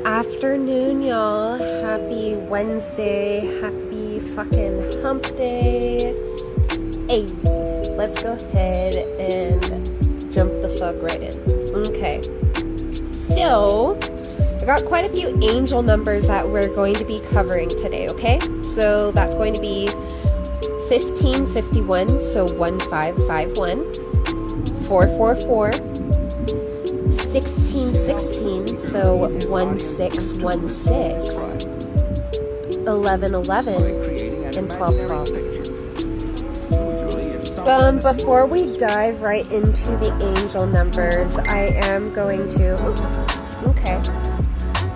afternoon, y'all. Happy Wednesday. Happy fucking hump day. Hey, let's go ahead and jump the fuck right in. Okay. So, I got quite a few angel numbers that we're going to be covering today, okay? So, that's going to be 1551, so 1551, 444, 1616, so 1616, 1111, and 1212. Before we dive right into the angel numbers, I am going to, okay,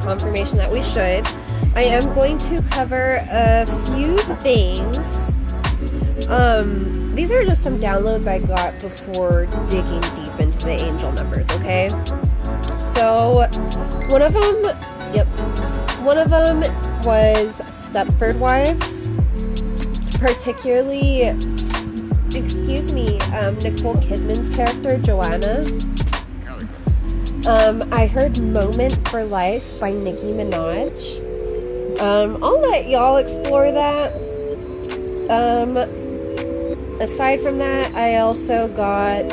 confirmation that we should, I am going to cover a few things. These are just some downloads I got before digging deep into the angel numbers, okay? So, one of them was Stepford Wives, particularly, Nicole Kidman's character, Joanna. I heard Moment for Life by Nicki Minaj. I'll let y'all explore that. Aside from that, I also got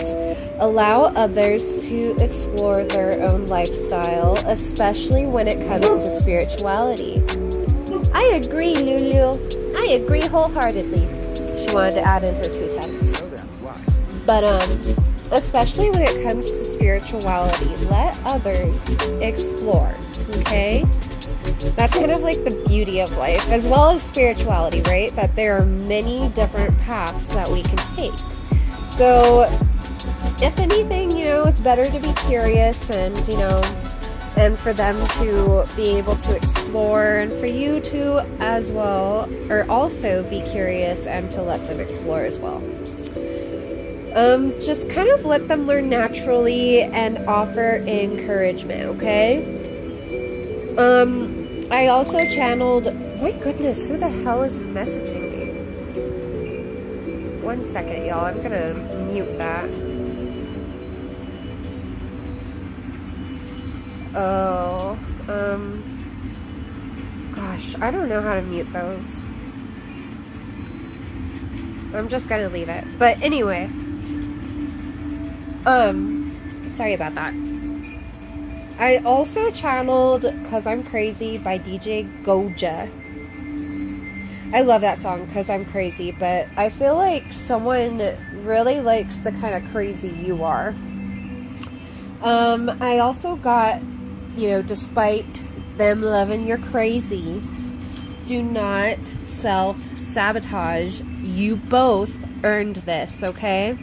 allow others to explore their own lifestyle, especially when it comes to spirituality. I agree, Lulu. I agree wholeheartedly. She wanted to add in her 2 cents. But, especially when it comes to spirituality, let others explore, okay? That's kind of like the beauty of life, as well as spirituality, right? That there are many different paths that we can take. So, if anything, it's better to be curious and, and for them to be able to explore, and for you to as well, or also be curious and to let them explore as well. Just kind of let them learn naturally and offer encouragement, okay? I also channeled, my goodness, who the hell is messaging me? 1 second, y'all, I'm gonna mute that. Oh, gosh, I don't know how to mute those. I'm just gonna leave it. But anyway, sorry about that. I also channeled Cause I'm Crazy by DJ Goja. I love that song, Cause I'm Crazy, but I feel like someone really likes the kind of crazy you are. I also got, despite them loving your crazy, do not self-sabotage. You both earned this, okay?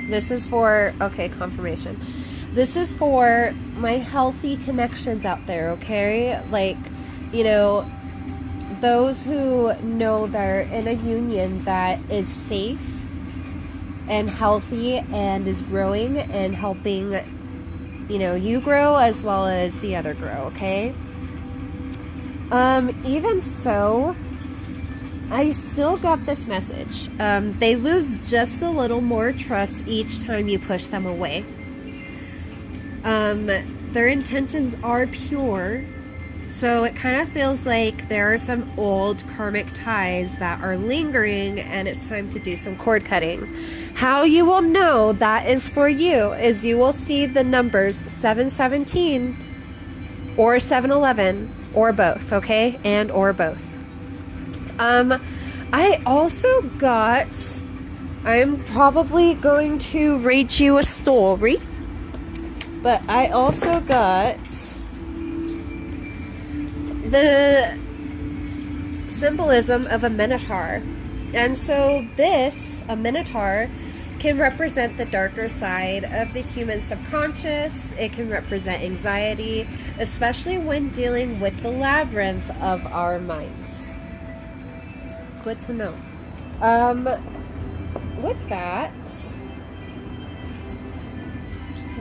This is for, okay, confirmation. This is for my healthy connections out there, okay? Like, those who know they're in a union that is safe and healthy and is growing and helping, you grow as well as the other grow, okay? Even so, I still got this message. They lose just a little more trust each time you push them away. Their intentions are pure, so it kind of feels like there are some old karmic ties that are lingering and it's time to do some cord cutting. How you will know that is for you is you will see the numbers 717 or 711 or both, okay? And or both. I also got, I'm probably going to read you a story. But I also got the symbolism of a minotaur. And so a minotaur, can represent the darker side of the human subconscious. It can represent anxiety, especially when dealing with the labyrinth of our minds. Good to know. With that,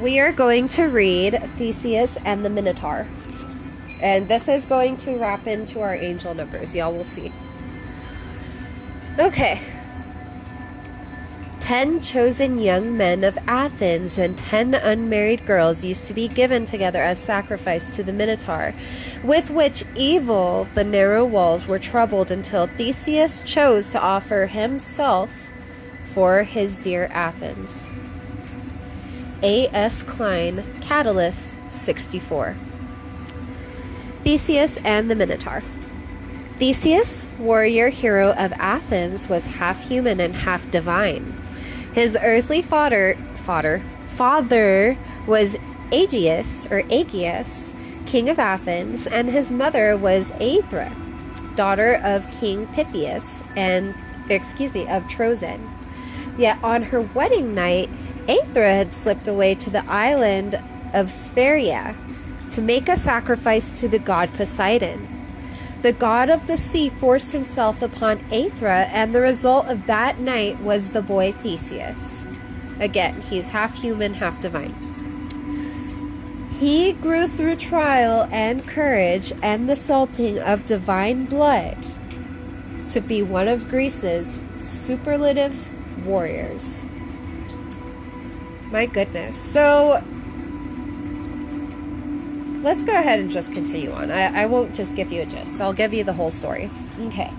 we are going to read Theseus and the Minotaur. And this is going to wrap into our angel numbers. Y'all will see. Okay. 10 chosen young men of Athens and 10 unmarried girls used to be given together as sacrifice to the Minotaur, with which evil the narrow walls were troubled until Theseus chose to offer himself for his dear Athens. A.S. Klein, Catalyst 64. Theseus and the Minotaur. Theseus, warrior hero of Athens, was half human and half divine. His earthly father was Aegeus, king of Athens, and his mother was Aethra, daughter of King Pythias of Trozen. Yet on her wedding night, Aethra had slipped away to the island of Sphaeria to make a sacrifice to the god Poseidon. The god of the sea forced himself upon Aethra, and the result of that night was the boy Theseus. Again, he's half human, half divine. He grew through trial and courage and the salting of divine blood to be one of Greece's superlative warriors. My goodness. So let's go ahead and just continue on. I won't just give you a gist. I'll give you the whole story. Okay.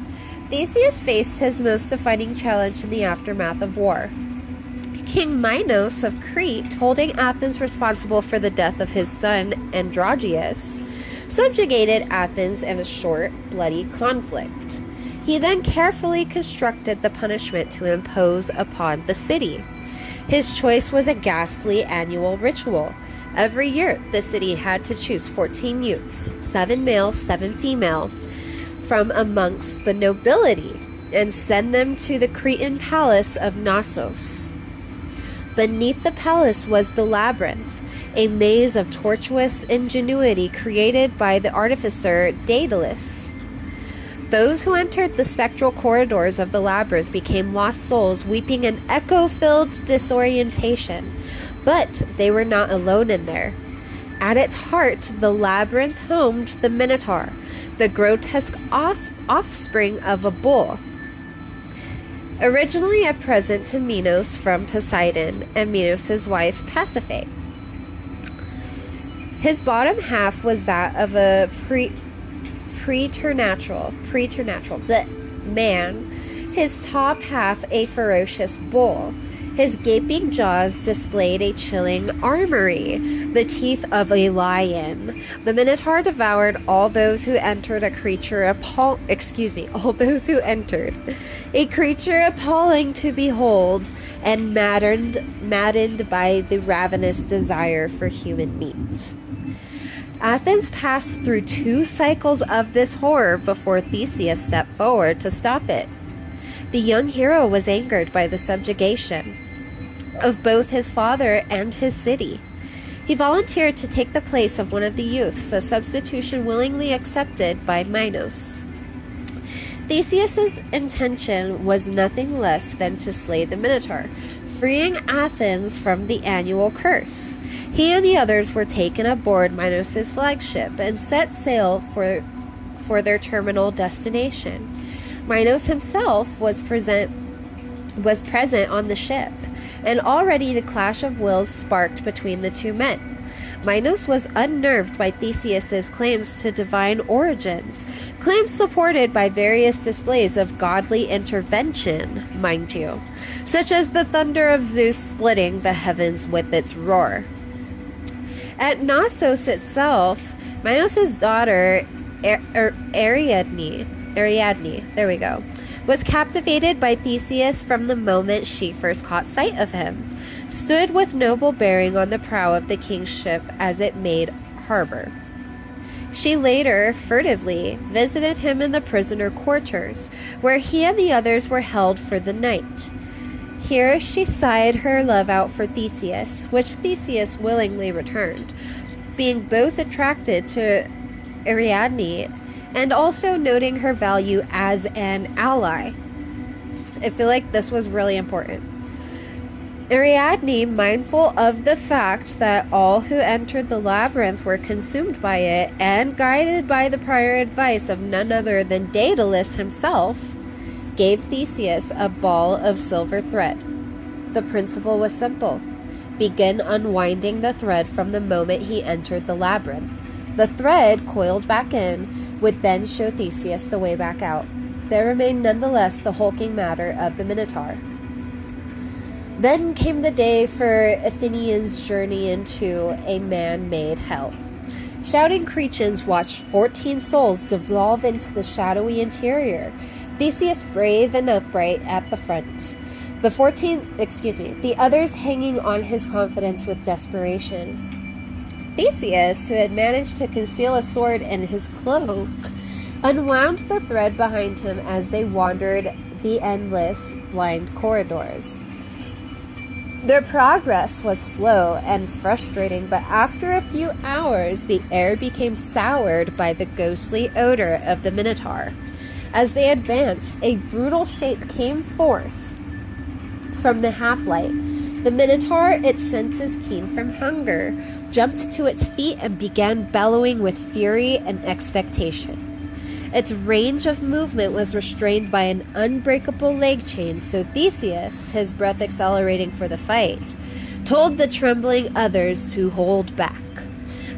Theseus faced his most defining challenge in the aftermath of war. King Minos of Crete, holding Athens responsible for the death of his son Androgeus, subjugated Athens in a short, bloody conflict. He then carefully constructed the punishment to impose upon the city. His choice was a ghastly annual ritual. Every year, the city had to choose 14 youths, 7 male, 7 female, from amongst the nobility, and send them to the Cretan palace of Knossos. Beneath the palace was the labyrinth, a maze of tortuous ingenuity created by the artificer Daedalus. Those who entered the spectral corridors of the labyrinth became lost souls, weeping in echo-filled disorientation. But they were not alone in there. At its heart, the labyrinth homed the Minotaur, the grotesque offspring of a bull. Originally a present to Minos from Poseidon and Minos' wife Pasiphae. His bottom half was that of a preternatural man, his top half a ferocious bull. His gaping jaws displayed a chilling armory, the teeth of a lion. The Minotaur devoured all those who entered, a creature appalling to behold, and maddened by the ravenous desire for human meat. Athens passed through 2 cycles of this horror before Theseus set forward to stop it. The young hero was angered by the subjugation of both his father and his city. He volunteered to take the place of one of the youths, a substitution willingly accepted by Minos. Theseus's intention was nothing less than to slay the Minotaur, freeing Athens from the annual curse. He and the others were taken aboard Minos' flagship and set sail for their terminal destination. Minos himself was present on the ship, and already the clash of wills sparked between the two men. Minos was unnerved by Theseus's claims to divine origins, claims supported by various displays of godly intervention, mind you, such as the thunder of Zeus splitting the heavens with its roar. At Knossos itself, Minos' daughter Ariadne, was captivated by Theseus from the moment she first caught sight of him, stood with noble bearing on the prow of the king's ship as it made harbor. She later, furtively, visited him in the prisoner quarters, where he and the others were held for the night. Here she sighed her love out for Theseus, which Theseus willingly returned, being both attracted to Ariadne and also noting her value as an ally. I feel like this was really important. Ariadne, mindful of the fact that all who entered the labyrinth were consumed by it, and guided by the prior advice of none other than Daedalus himself, gave Theseus a ball of silver thread. The principle was simple. Begin unwinding the thread from the moment he entered the labyrinth. The thread, coiled back in, would then show Theseus the way back out. There remained nonetheless the hulking matter of the Minotaur. Then came the day for Athenians' journey into a man-made hell. Shouting creatures watched 14 souls dissolve into the shadowy interior. Theseus brave and upright at the front. The others hanging on his confidence with desperation. Theseus, who had managed to conceal a sword in his cloak, unwound the thread behind him as they wandered the endless, blind corridors. Their progress was slow and frustrating, but after a few hours, the air became soured by the ghostly odor of the Minotaur. As they advanced, a brutal shape came forth from the half-light. The Minotaur, its senses keen from hunger, jumped to its feet and began bellowing with fury and expectation. Its range of movement was restrained by an unbreakable leg chain, so Theseus, his breath accelerating for the fight, told the trembling others to hold back.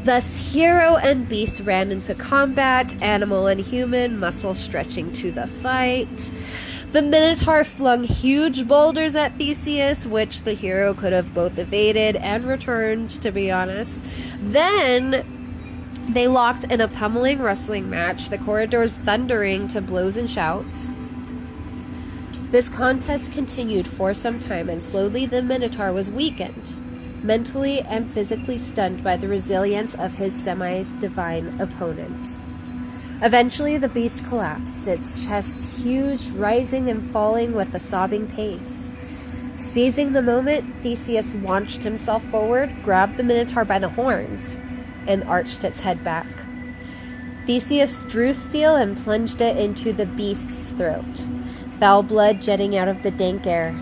Thus, hero and beast ran into combat, animal and human, muscle stretching to the fight. The Minotaur flung huge boulders at Theseus, which the hero could have both evaded and returned, to be honest. Then they locked in a pummeling wrestling match, the corridors thundering to blows and shouts. This contest continued for some time, and slowly the Minotaur was weakened, mentally and physically stunned by the resilience of his semi-divine opponent. Eventually, the beast collapsed, its chest huge, rising and falling with a sobbing pace. Seizing the moment, Theseus launched himself forward, grabbed the Minotaur by the horns, and arched its head back. Theseus drew steel and plunged it into the beast's throat, foul blood jetting out of the dank air.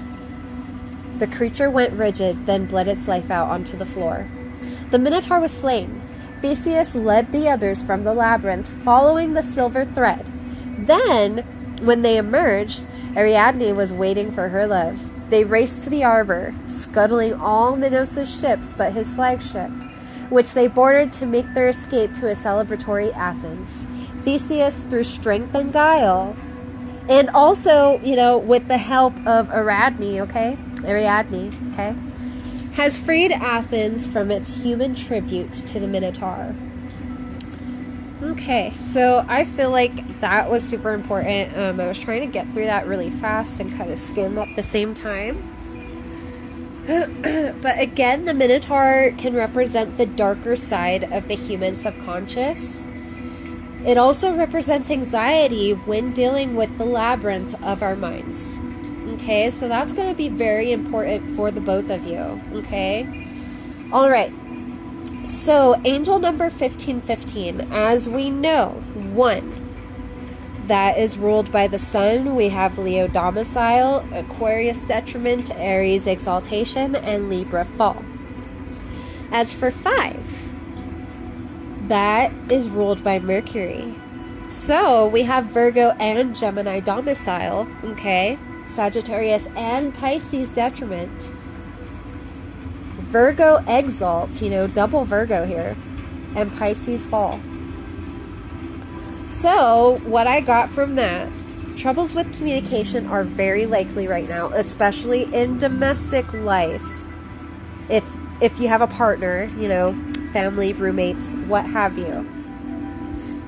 The creature went rigid, then bled its life out onto the floor. The Minotaur was slain. Theseus led the others from the labyrinth, following the silver thread. Then, when they emerged, Ariadne was waiting for her love. They raced to the arbor, scuttling all Minos' ships but his flagship, which they boarded to make their escape to a celebratory Athens. Theseus, through strength and guile, and also, with the help of Ariadne, has freed Athens from its human tribute to the Minotaur. Okay, so I feel like that was super important. I was trying to get through that really fast and kind of skim at the same time. But again, the Minotaur can represent the darker side of the human subconscious. It also represents anxiety when dealing with the labyrinth of our minds. Okay, so that's going to be very important for the both of you. Okay, all right. So angel number 1515, as we know, 1, that is ruled by the sun. We have Leo domicile, Aquarius detriment, Aries exaltation, and Libra fall. As for 5, that is ruled by Mercury. So we have Virgo and Gemini domicile, okay? Sagittarius and Pisces detriment. Virgo exalt, double Virgo here, and Pisces fall. So what I got from that, troubles with communication are very likely right now, especially in domestic life. If you have a partner, family, roommates, what have you.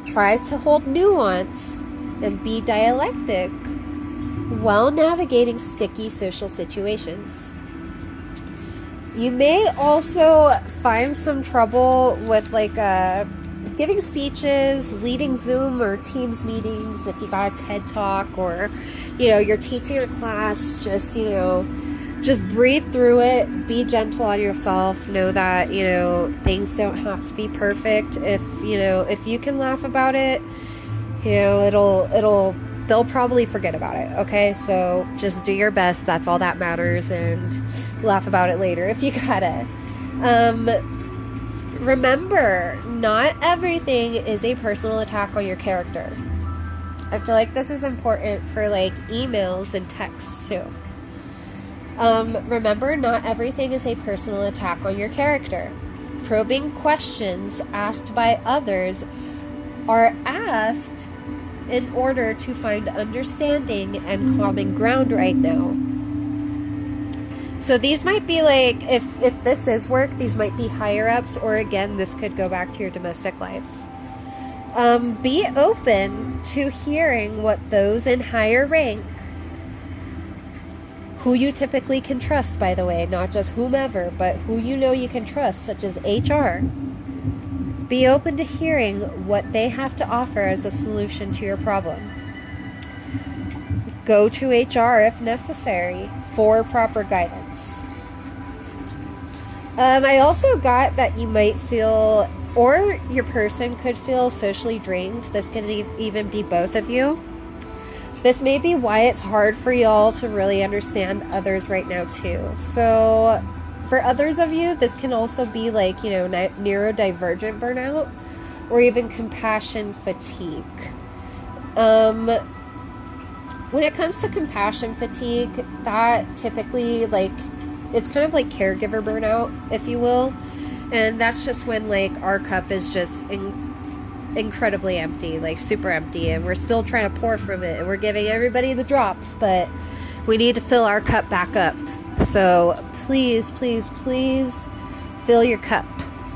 Try to hold nuance and be dialectic while navigating sticky social situations. You may also find some trouble with giving speeches, leading Zoom or Teams meetings if you got a TED Talk, or you're teaching a class. Just breathe through it, be gentle on yourself, know that things don't have to be perfect. If you can laugh about it, they'll probably forget about it, okay? So just do your best, that's all that matters, and laugh about it later if you gotta. Remember, not everything is a personal attack on your character. I feel like this is important for emails and texts too. Remember, not everything is a personal attack on your character. Probing questions asked by others are asked in order to find understanding and common ground right now. So these might be like, if this is work, these might be higher ups, or again, this could go back to your domestic life. Be open to hearing what those in higher rank, who you typically can trust, by the way, not just whomever, but who you know you can trust, such as HR. Be open to hearing what they have to offer as a solution to your problem. Go to HR if necessary for proper guidance. I also got that you might feel, or your person could feel socially drained. This could even be both of you. This may be why it's hard for y'all to really understand others right now too. So for others of you, this can also be like, you know, neurodivergent burnout or even compassion fatigue. When it comes to compassion fatigue, that typically, like, it's kind of like caregiver burnout, if you will. And that's just when, like, our cup is just incredibly empty, like super empty, and we're still trying to pour from it, and we're giving everybody the drops, but we need to fill our cup back up. So please, please, please fill your cup,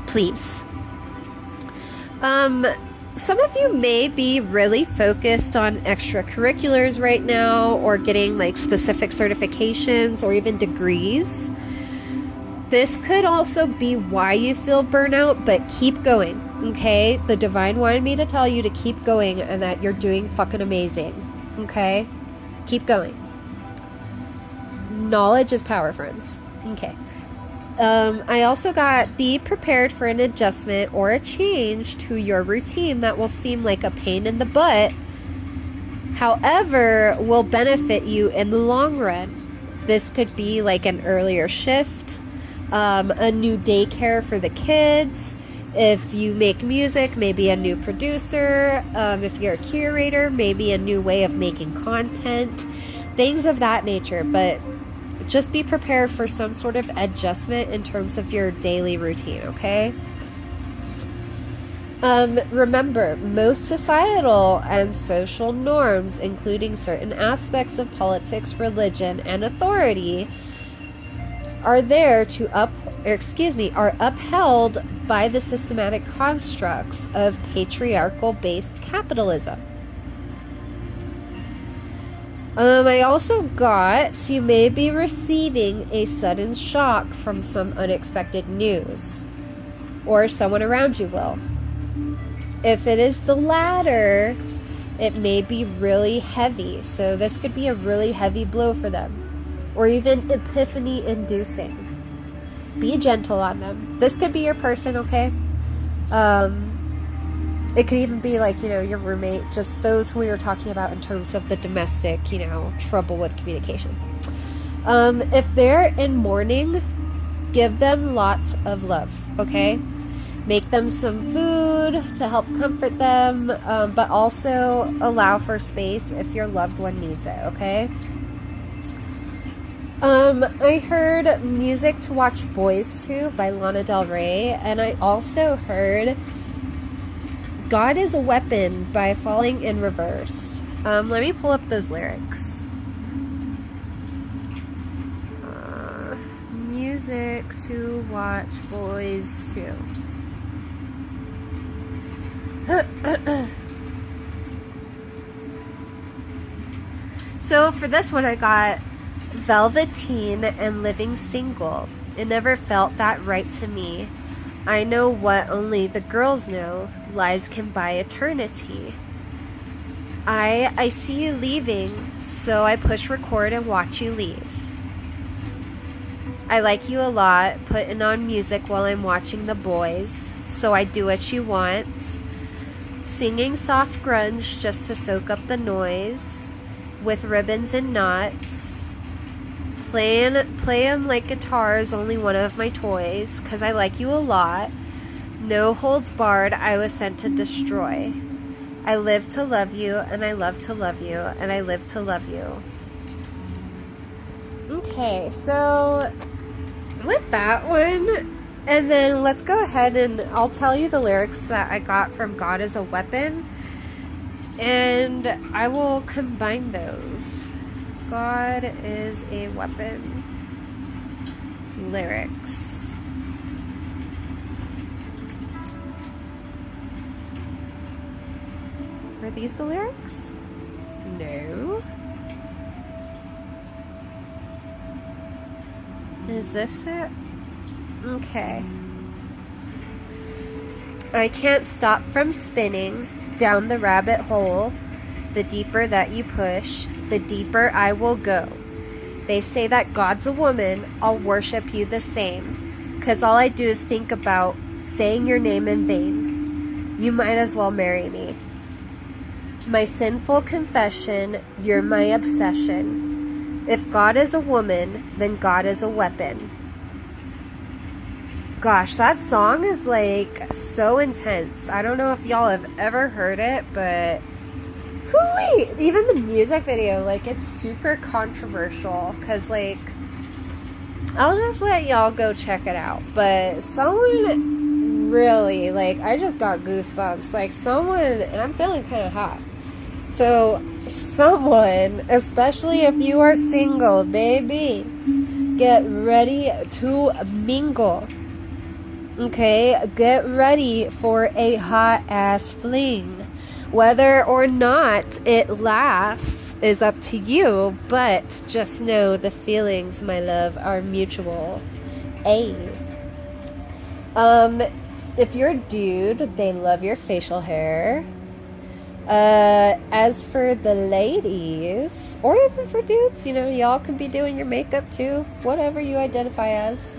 please. Some of you may be really focused on extracurriculars right now, or getting like specific certifications or even degrees. This could also be why you feel burnout, but keep going, okay? The divine wanted me to tell you to keep going and that you're doing fucking amazing, okay? Keep going. Knowledge is power, friends. Okay. I also got, be prepared for an adjustment or a change to your routine that will seem like a pain in the butt, however, will benefit you in the long run. This could be like an earlier shift, a new daycare for the kids. If you make music, maybe a new producer. If you're a curator, maybe a new way of making content. Things of that nature. But just be prepared for some sort of adjustment in terms of your daily routine, okay? Remember, most societal and social norms, including certain aspects of politics, religion, and authority, are there to are upheld by the systematic constructs of patriarchal-based capitalism. I also got, you may be receiving a sudden shock from some unexpected news, or someone around you will. If it is the latter, it may be really heavy, so this could be a really heavy blow for them, or even epiphany-inducing. Be gentle on them. This could be your person, okay? It could even be like, you know, your roommate, just those who we were talking about in terms of the domestic, you know, trouble with communication. If they're in mourning, give them lots of love, okay? Make them some food to help comfort them, but also allow for space if your loved one needs it, okay? I heard Music to Watch Boys To by Lana Del Rey, and I also heard God is a Weapon by Falling in Reverse. Let me pull up those lyrics. Music to Watch Boys To. So for this one I got Velveteen and Living Single. It never felt that right to me. I know what only the girls know. Lies can buy eternity. I see you leaving, so I push record and watch you leave. I like you a lot, putting on music while I'm watching the boys, so I do what you want. Singing soft grunge just to soak up the noise, with ribbons and knots. Play 'em like guitars, only one of my toys, 'cause I like you a lot. No holds barred, I was sent to destroy. I live to love you, and I love to love you, and I live to love you. Okay, so with that one, and then let's go ahead and I'll tell you the lyrics that I got from God as a Weapon, and I will combine those. God is a Weapon lyrics. Are these the lyrics? No. Is this it? Okay. I can't stop from spinning down the rabbit hole. The deeper that you push, the deeper I will go. They say that God's a woman, I'll worship you the same. 'Cause all I do is think about saying your name in vain. You might as well marry me. My sinful confession, you're my obsession. If God is a woman, then God is a weapon. Gosh, that song is like so intense. I don't know if y'all have ever heard it, but whoo-wee, even the music video, like, it's super controversial, because, like, I'll just let y'all go check it out, but someone really, like, I just got goosebumps, like, someone, and I'm feeling kind of hot, so someone, especially if you are single, baby, get ready to mingle. Okay, get ready for a hot ass fling. Whether or not it lasts is up to you, but just know the feelings, my love, are mutual. If you're a dude, they love your facial hair. As for the ladies, or even for dudes, you know, y'all can be doing your makeup too, whatever you identify as.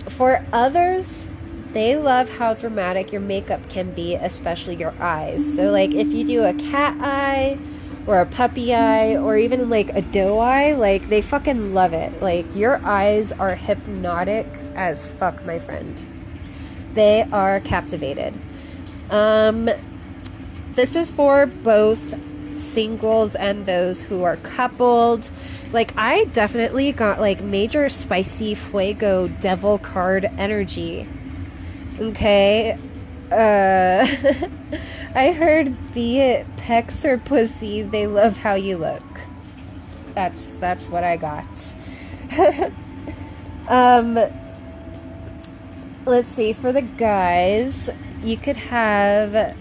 For others, they love how dramatic your makeup can be, especially your eyes. So, like, if you do a cat eye, or a puppy eye, or even, like, a doe eye, like, they fucking love it. Like, your eyes are hypnotic as fuck, my friend. They are captivated. This is for both singles and those who are coupled. Like, I definitely got, like, major spicy fuego devil card energy. Okay, I heard, be it pecs or pussy, they love how you look. That's what I got. Let's see, for the guys, you could have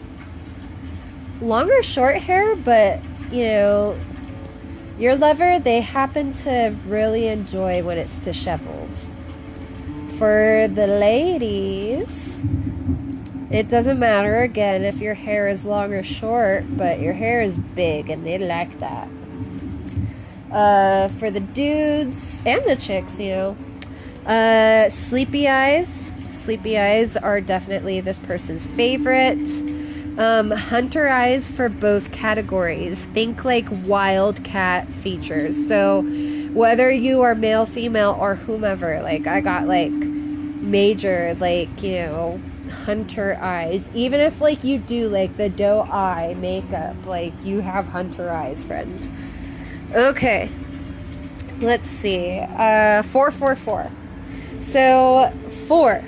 long or short hair, but, you know, your lover, they happen to really enjoy when it's disheveled. For the ladies, it doesn't matter, again, if your hair is long or short, but your hair is big, and they like that. For the dudes, and the chicks, you know, sleepy eyes. Sleepy eyes are definitely this person's favorite. Hunter eyes for both categories. Think like wildcat features. So whether you are male, female, or whomever, like, I got, like, major, like, you know, hunter eyes. Even if, like, you do, like, the doe eye makeup, like, you have hunter eyes, friend. Okay. Let's see. 444. So, 4.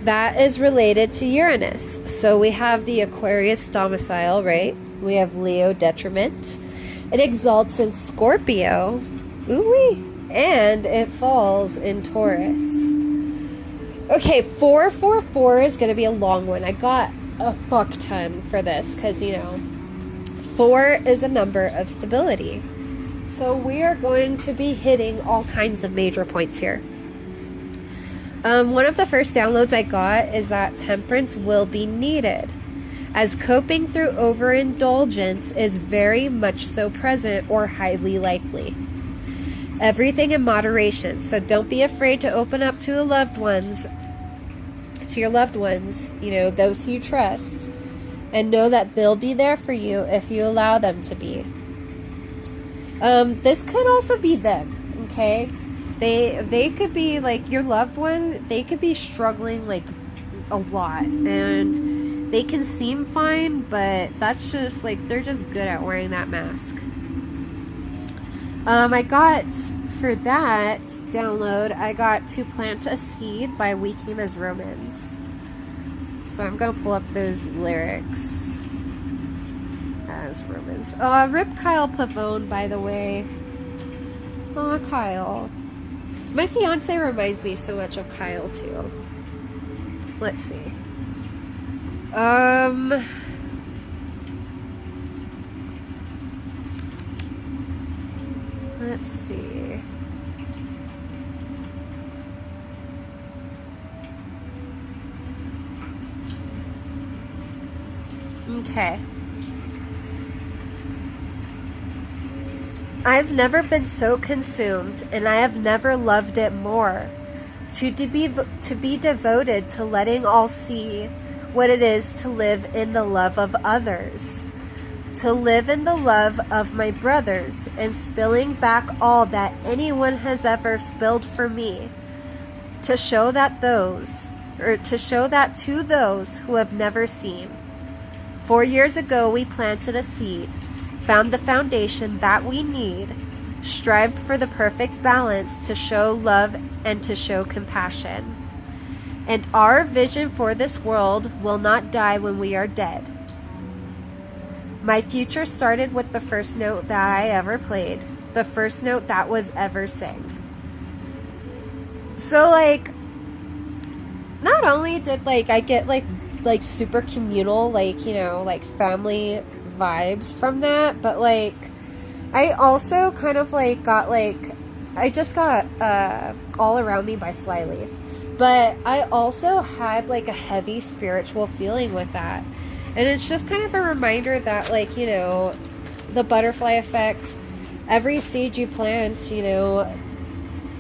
That is related to Uranus. So we have the Aquarius domicile, right? We have Leo detriment. It exalts in Scorpio. Ooh-wee. And it falls in Taurus. Okay, 444 is going to be a long one. I got a fuck ton for this because, you know, 4 is a number of stability. So we are going to be hitting all kinds of major points here. One of the first downloads I got is that temperance will be needed, as coping through overindulgence is very much so present or highly likely. Everything in moderation, so don't be afraid to open up to your loved ones, you know, those who you trust, and know that they'll be there for you if you allow them to be. This could also be them, okay? They could be, like, your loved one, they could be struggling, like, a lot, and they can seem fine, but that's just, like, they're just good at wearing that mask. I got, for that download, I got To Plant a Seed by We Came as Romans. So I'm going to pull up those lyrics as Romans. Rip Kyle Pavone, by the way. Oh, Kyle. My fiance reminds me so much of Kyle, too. Let's see. Let's see. Okay. I've never been so consumed, and I have never loved it more. To be devoted to letting all see what it is to live in the love of others. To live in the love of my brothers, and spilling back all that anyone has ever spilled for me. To show that to those who have never seen. 4 years ago we planted a seed, found the foundation that we need, strived for the perfect balance to show love and to show compassion. And our vision for this world will not die when we are dead. My future started with the first note that I ever played, the first note that was ever sang. So, like, not only did, like, I get, like super communal, like, you know, like, family vibes from that, but, like, I also kind of, like, got, like, I just got All Around Me by Flyleaf, but I also had, like, a heavy spiritual feeling with that, and it's just kind of a reminder that, like, you know, the butterfly effect, every seed you plant, you know,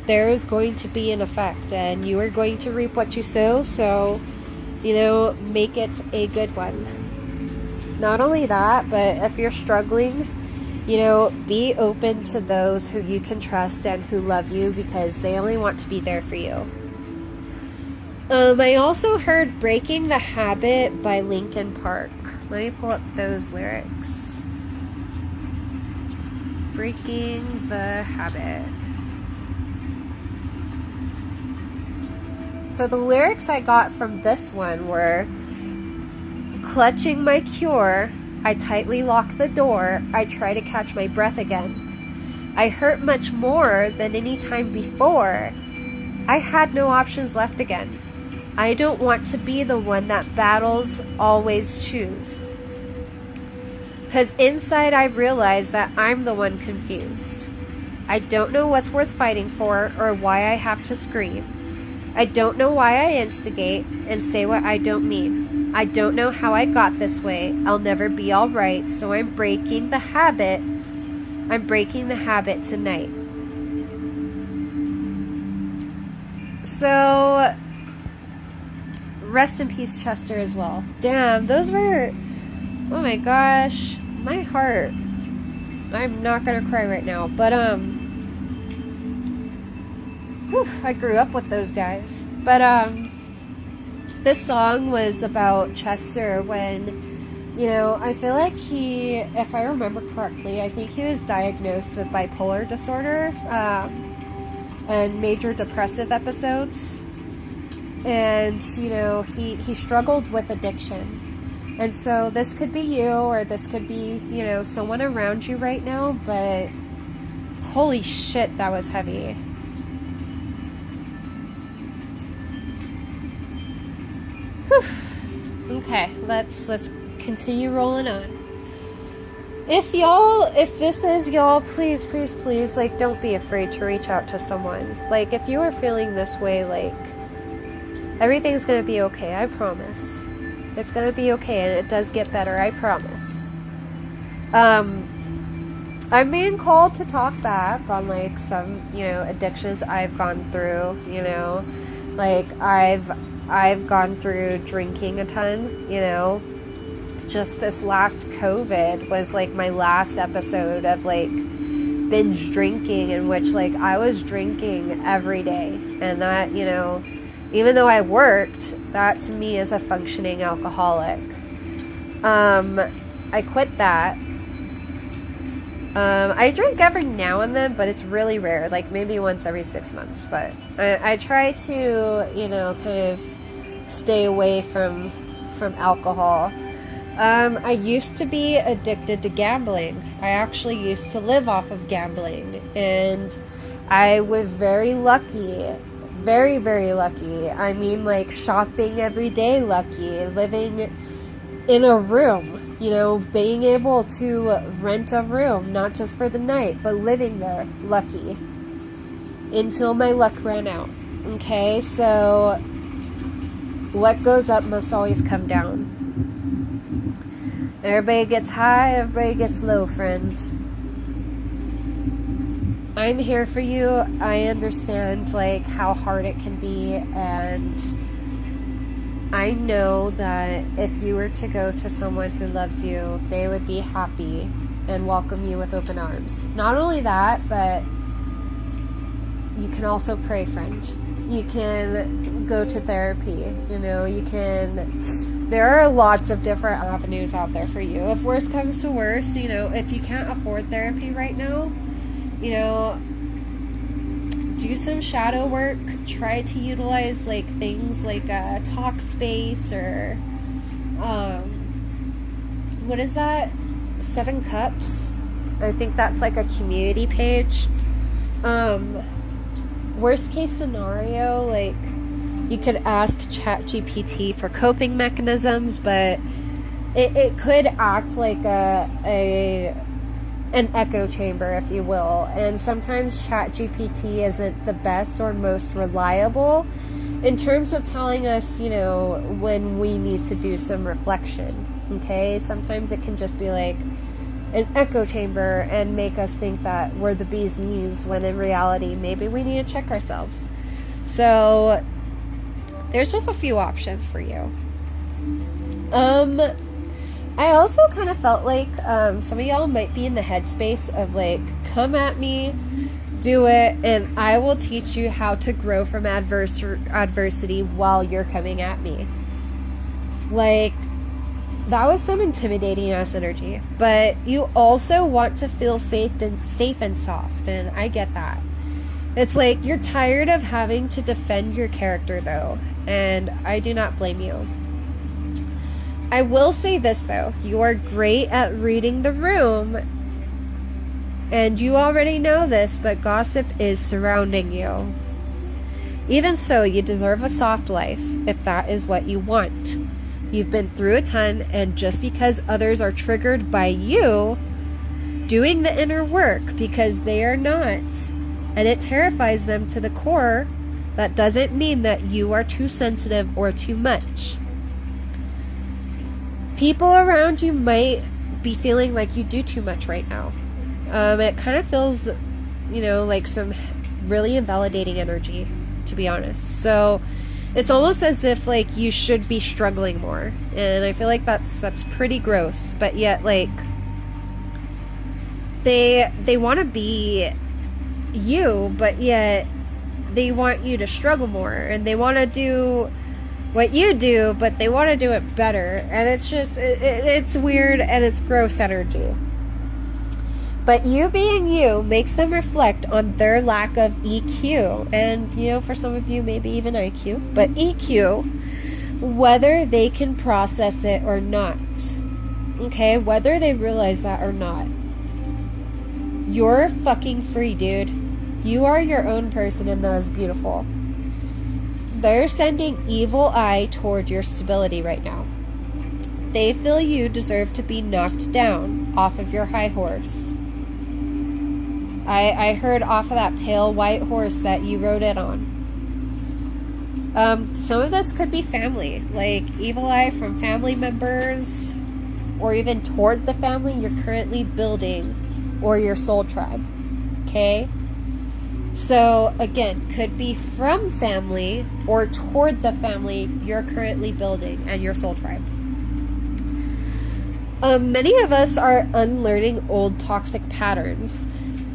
there's going to be an effect, and you are going to reap what you sow, so, you know, make it a good one. Not only that, but if you're struggling, you know, be open to those who you can trust and who love you, because they only want to be there for you. I also heard Breaking the Habit by Linkin Park. Let me pull up those lyrics. Breaking the Habit. So the lyrics I got from this one were, clutching my cure, I tightly lock the door, I try to catch my breath again. I hurt much more than any time before. I had no options left again. I don't want to be the one that battles always choose. 'Cause inside I realize that I'm the one confused. I don't know what's worth fighting for or why I have to scream. I don't know why I instigate and say what I don't mean. I don't know how I got this way. I'll never be all right, so I'm breaking the habit. I'm breaking the habit tonight. So, rest in peace, Chester, as well. Damn, those were, oh my gosh, my heart. I'm not gonna cry right now, but I grew up with those guys. But this song was about Chester when, you know, I feel like he, if I remember correctly, I think he was diagnosed with bipolar disorder and major depressive episodes. And, you know, he struggled with addiction. And so this could be you, or this could be, you know, someone around you right now, but holy shit, that was heavy. Whew. Okay, let's continue rolling on. If this is y'all, please, like, don't be afraid to reach out to someone. Like, if you are feeling this way, like, everything's gonna be okay, I promise. It's gonna be okay, and it does get better, I promise. I'm being called to talk back on, like, some, you know, addictions I've gone through, you know. Like, I've gone through drinking a ton, you know. Just this last COVID was, like, my last episode of, like, binge drinking, in which, like, I was drinking every day. And that, you know, even though I worked, that to me is a functioning alcoholic. I quit that. I drink every now and then, but it's really rare, like maybe once every 6 months. But I try to, you know, kind of stay away from alcohol. I used to be addicted to gambling. I actually used to live off of gambling, and I was very lucky. Very, very lucky. I mean, like, shopping every day lucky. Living in a room, you know, being able to rent a room, not just for the night, but living there lucky. Until my luck ran out. Okay, so what goes up must always come down. Everybody gets high, everybody gets low, friend. I'm here for you. I understand, like, how hard it can be, and I know that if you were to go to someone who loves you, they would be happy and welcome you with open arms. Not only that, but you can also pray, friend. You can go to therapy, you know, you can... There are lots of different avenues out there for you. If worse comes to worse, you know, if you can't afford therapy right now, you know, do some shadow work. Try to utilize, like, things like a talk space or, what is that? 7 Cups? I think that's like a community page. Worst case scenario, like, you could ask ChatGPT for coping mechanisms, but it could act like an echo chamber, if you will. And sometimes ChatGPT isn't the best or most reliable in terms of telling us, you know, when we need to do some reflection. Okay, sometimes it can just be like an echo chamber and make us think that we're the bee's knees, when in reality maybe we need to check ourselves. So there's just a few options for you. I also kind of felt like some of y'all might be in the headspace of, like, come at me, do it, and I will teach you how to grow from adversity while you're coming at me. Like, that was some intimidating ass energy. But you also want to feel safe and soft, and I get that. It's like you're tired of having to defend your character, though, and I do not blame you. I will say this, though. You are great at reading the room, and you already know this, but gossip is surrounding you. Even so, you deserve a soft life, if that is what you want. You've been through a ton, and just because others are triggered by you doing the inner work because they are not, and it terrifies them to the core, that doesn't mean that you are too sensitive or too much. People around you might be feeling like you do too much right now. It kind of feels, you know, like some really invalidating energy, to be honest. So it's almost as if, like, you should be struggling more. And I feel like that's pretty gross. But yet, like, they want to be you, but yet they want you to struggle more. And they want to do what you do, but they want to do it better. And it's just, it's weird and it's gross energy. But you being you makes them reflect on their lack of EQ. And, you know, for some of you, maybe even IQ. But EQ, whether they can process it or not. Okay? Whether they realize that or not. You're fucking free, dude. You are your own person, and that is beautiful. They're sending evil eye toward your stability right now. They feel you deserve to be knocked down off of your high horse. I heard off of that pale white horse that you rode it on. Some of this could be family, like evil eye from family members, or even toward the family you're currently building, or your soul tribe. Okay? So, again, could be from family or toward the family you're currently building and your soul tribe. Many of us are unlearning old toxic patterns.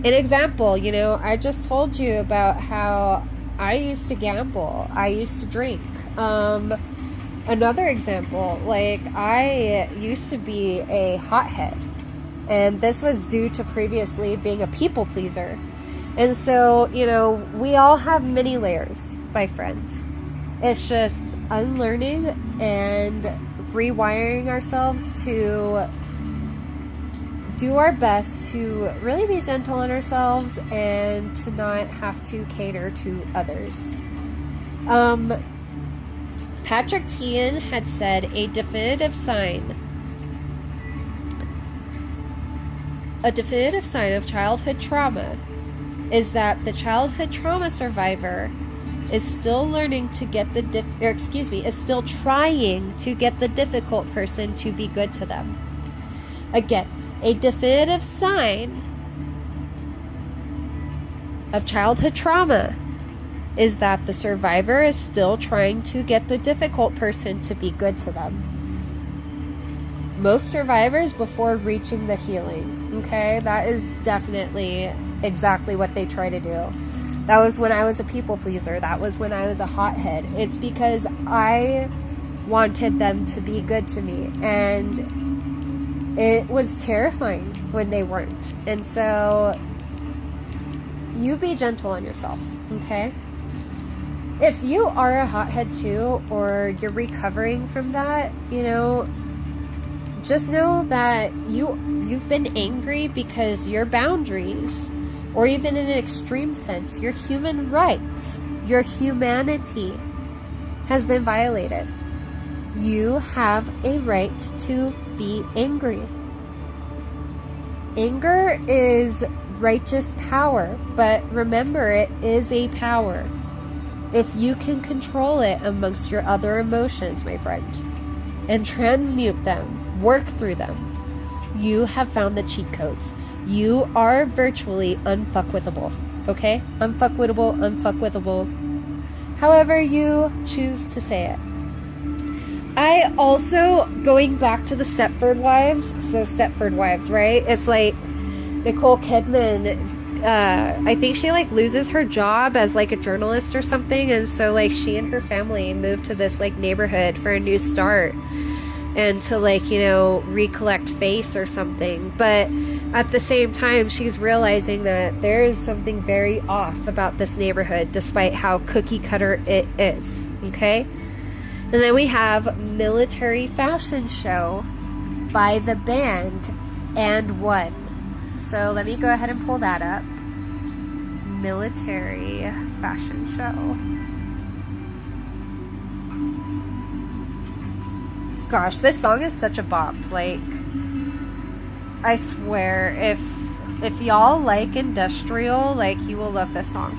An example, you know, I just told you about how I used to gamble. I used to drink. Another example, like, I used to be a hothead. And this was due to previously being a people pleaser. And so, you know, we all have many layers, my friend. It's just unlearning and rewiring ourselves to do our best to really be gentle on ourselves and to not have to cater to others. Patrick Tian had said a definitive sign of childhood trauma is that the childhood trauma survivor is still learning to get is still trying to get the difficult person to be good to them. Again, a definitive sign of childhood trauma is that the survivor is still trying to get the difficult person to be good to them. Most survivors before reaching the healing, okay? That is definitely exactly what they try to do. That was when I was a people pleaser. That was when I was a hothead. It's because I wanted them to be good to me. And it was terrifying when they weren't. And so you be gentle on yourself, okay? If you are a hothead too, or you're recovering from that, you know, just know that you've been angry because your boundaries, or even in an extreme sense, your human rights, your humanity has been violated. You have a right to be angry. Anger is righteous power, but remember, it is a power. If you can control it amongst your other emotions, my friend, and transmute them, work through them, you have found the cheat codes. You are virtually unfuckwithable, okay? Unfuckwithable. However you choose to say it. I also, going back to the Stepford Wives, so Stepford Wives, right? It's like Nicole Kidman, I think she like loses her job as like a journalist or something, and so like she and her family moved to this like neighborhood for a new start and to like, you know, recollect face or something. But at the same time, she's realizing that there is something very off about this neighborhood despite how cookie cutter it is, okay? And then we have Military Fashion Show by the band And One. So let me go ahead and pull that up. Military Fashion Show. Gosh, this song is such a bop. Like, I swear, if y'all like industrial, like, you will love this song.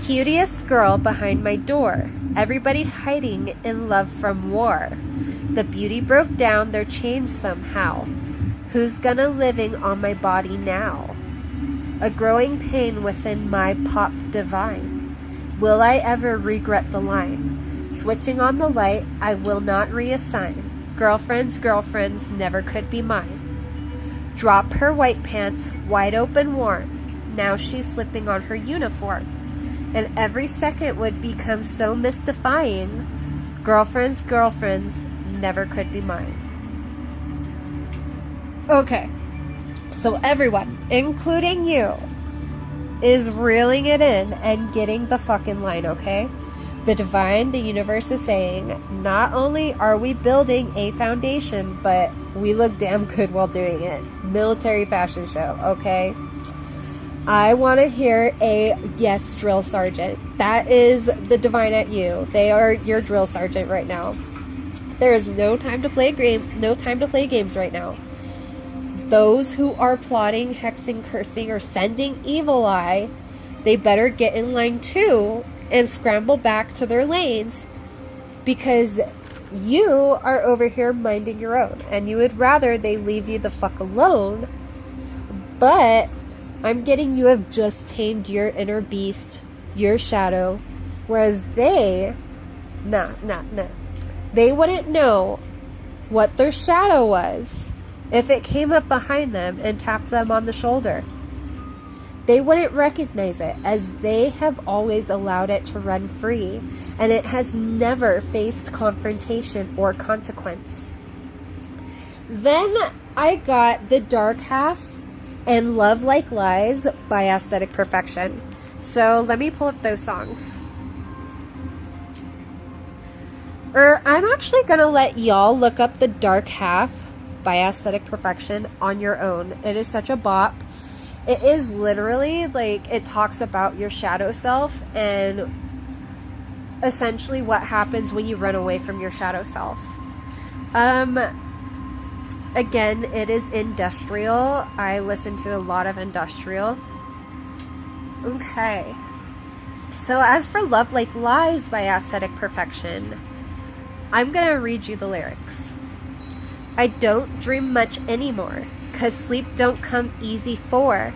Cutest girl behind my door. Everybody's hiding in love from war. The beauty broke down their chains somehow. Who's gonna living on my body now? A growing pain within my pop divine. Will I ever regret the line? Switching on the light, I will not reassign. Girlfriends, never could be mine. Drop her white pants, wide open warm. Now she's slipping on her uniform. And every second would become so mystifying. Girlfriends, never could be mine. Okay, so everyone, including you, is reeling it in and getting the fucking line, okay? The divine, the universe is saying, not only are we building a foundation, but we look damn good while doing it. Military Fashion Show, okay? I want to hear a yes, drill sergeant. That is the divine at you. They are your drill sergeant right now. There is no time to play games right now. Those who are plotting, hexing, cursing, or sending evil eye, they better get in line too and scramble back to their lanes, because you are over here minding your own and you would rather they leave you the fuck alone. But I'm getting you have just tamed your inner beast, your shadow, whereas they, they wouldn't know what their shadow was if it came up behind them and tapped them on the shoulder. they wouldn't recognize it, as they have always allowed it to run free, and it has never faced confrontation or consequence. Then I got The Dark Half and Love Like Lies by Aesthetic Perfection. So let me pull up those songs. I'm actually going to let y'all look up The Dark Half by Aesthetic Perfection on your own. It is such a bop. It is literally like, it talks about your shadow self and essentially what happens when you run away from your shadow self. Again, it is industrial. I listen to a lot of industrial. Okay. So as for Love Like Lies by Aesthetic Perfection, I'm going to read you the lyrics. I don't dream much anymore, 'cause sleep don't come easy for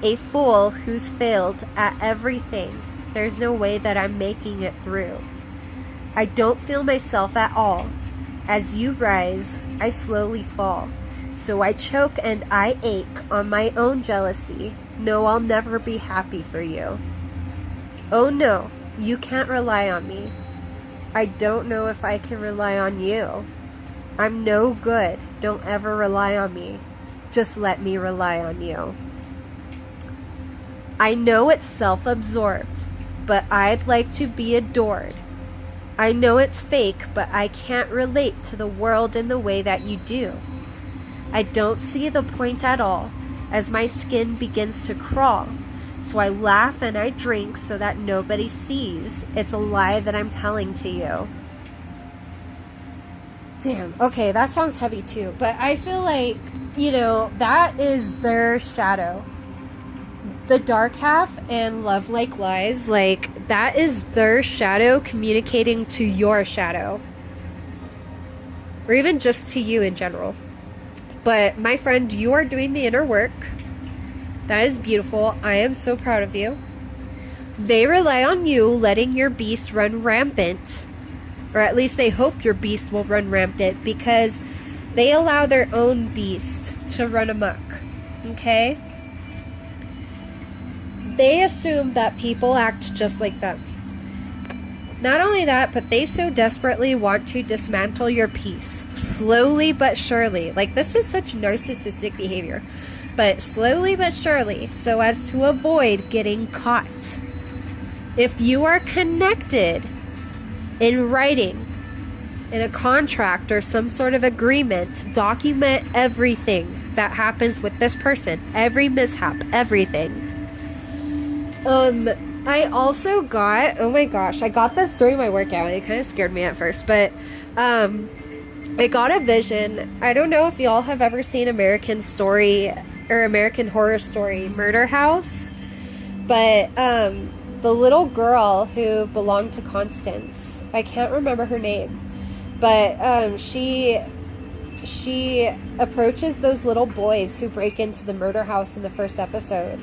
a fool who's failed at everything. There's no way that I'm making it through. I don't feel myself at all. As you rise, I slowly fall. So I choke and I ache on my own jealousy. No, I'll never be happy for you. Oh no, you can't rely on me. I don't know if I can rely on you. I'm no good. Don't ever rely on me. Just let me rely on you. I know it's self-absorbed, but I'd like to be adored. I know it's fake, but I can't relate to the world in the way that you do. I don't see the point at all, as my skin begins to crawl. So I laugh and I drink so that nobody sees. It's a lie that I'm telling to you. Damn, okay, that sounds heavy too, but I feel like, you know, that is their shadow. The Dark Half and Love Like Lies, like, that is their shadow communicating to your shadow. Or even just to you in general. But my friend, you are doing the inner work. That is beautiful. I am so proud of you. They rely on you letting your beast run rampant. Or at least they hope your beast will run rampant, because they allow their own beast to run amok. Okay? They assume that people act just like them. Not only that, but they so desperately want to dismantle your peace. Slowly but surely. Like, this is such narcissistic behavior. But slowly but surely, so as to avoid getting caught. If you are connected in writing, in a contract or some sort of agreement, document everything that happens with this person. Every mishap, everything. I also got, oh my gosh, I got this during my workout. It kind of scared me at first, but I got a vision. I don't know if y'all have ever seen American Horror Story Murder House, but the little girl who belonged to Constance, I can't remember her name, but she approaches those little boys who break into the murder house in the first episode.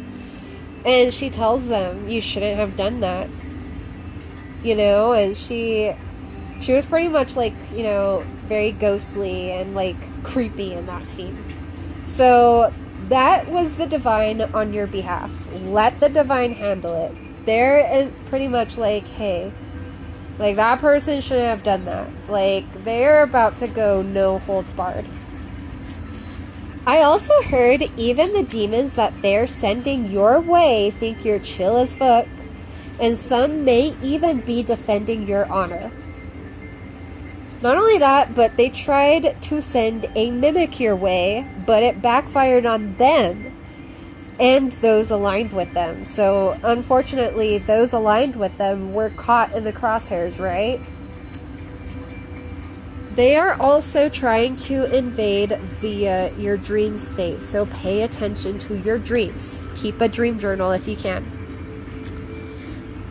And she tells them, you shouldn't have done that. You know, and she was pretty much like, you know, very ghostly and like creepy in that scene. So that was the divine on your behalf. Let the divine handle it. They're pretty much like, hey, like that person shouldn't have done that. Like, they're about to go no holds barred. I also heard even the demons that they're sending your way think you're chill as fuck, and some may even be defending your honor. Not only that, but they tried to send a mimic your way, but it backfired on them and those aligned with them. So unfortunately, those aligned with them were caught in the crosshairs, right? They are also trying to invade via your dream state, so pay attention to your dreams. Keep a dream journal if you can.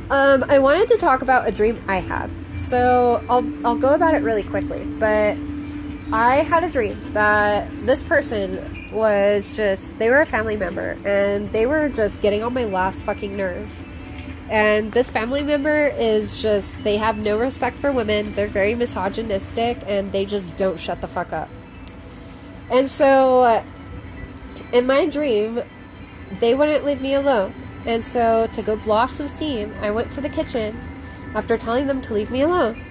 I wanted to talk about a dream I had, so I'll go about it really quickly. But I had a dream that this person was they were a family member, and they were just getting on my last fucking nerve. And this family member is they have no respect for women. They're very misogynistic, and they just don't shut the fuck up. And so, in my dream, they wouldn't leave me alone. And so, to go blow off some steam, I went to the kitchen after telling them to leave me alone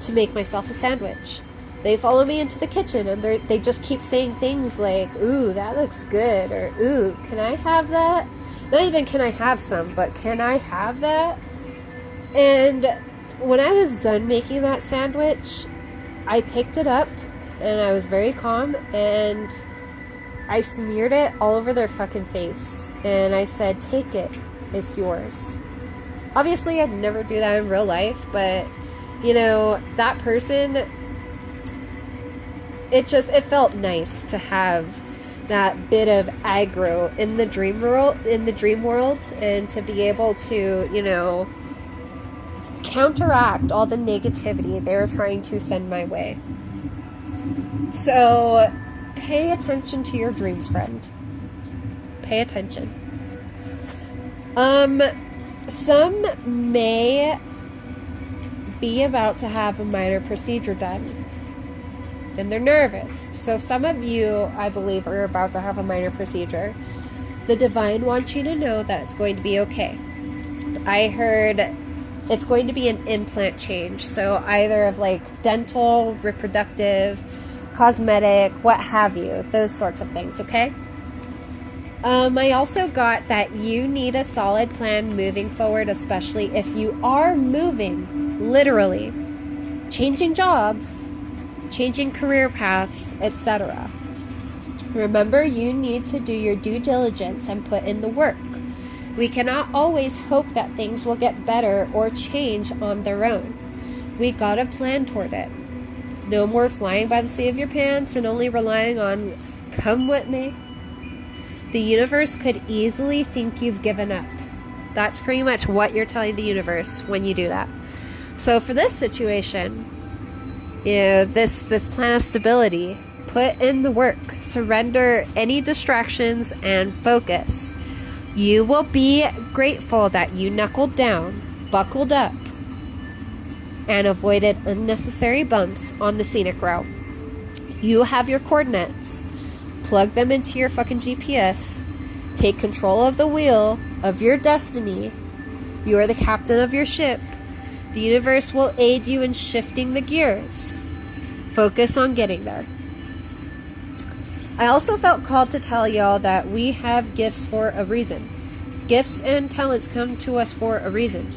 to make myself a sandwich. They follow me into the kitchen and they just keep saying things like, ooh, that looks good, or ooh, can I have that? Not even can I have some, but can I have that? And when I was done making that sandwich, I picked it up and I was very calm and I smeared it all over their fucking face. And I said, take it, it's yours. Obviously, I'd never do that in real life, but, you know, that person, it felt nice to have that bit of aggro in the dream world, and to be able to, you know, counteract all the negativity they were trying to send my way. So, pay attention to your dreams, friend. Pay attention. Some may be about to have a minor procedure done, and they're nervous. So some of you, I believe, are about to have a minor procedure. The divine wants you to know that it's going to be okay. I heard it's going to be an implant change, so either of like dental, reproductive, cosmetic, what have you, those sorts of things, okay? I also got that you need a solid plan moving forward, especially if you are moving, literally, changing jobs, changing career paths, etc. Remember, you need to do your due diligence and put in the work. We cannot always hope that things will get better or change on their own. We gotta plan toward it. No more flying by the seat of your pants and only relying on come with me. The universe could easily think you've given up. That's pretty much what you're telling the universe when you do that. So for this situation, you know, this plan of stability, put in the work, surrender any distractions and focus. You will be grateful that you knuckled down, buckled up, and avoided unnecessary bumps on the scenic route. You have your coordinates. Plug them into your fucking GPS. Take control of the wheel of your destiny. You are the captain of your ship. The universe will aid you in shifting the gears. Focus on getting there. I also felt called to tell y'all that we have gifts for a reason. Gifts and talents come to us for a reason.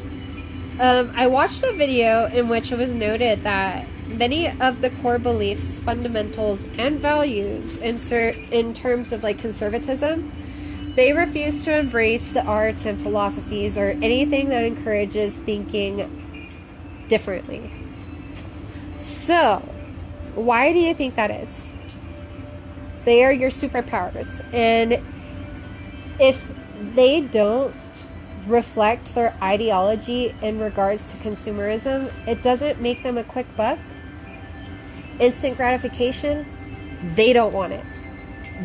I watched a video in which it was noted that many of the core beliefs, fundamentals, and values in terms of like conservatism, they refuse to embrace the arts and philosophies or anything that encourages thinking differently. So, why do you think that is? They are your superpowers, and if they don't reflect their ideology in regards to consumerism, it doesn't make them a quick buck. Instant gratification, they don't want it.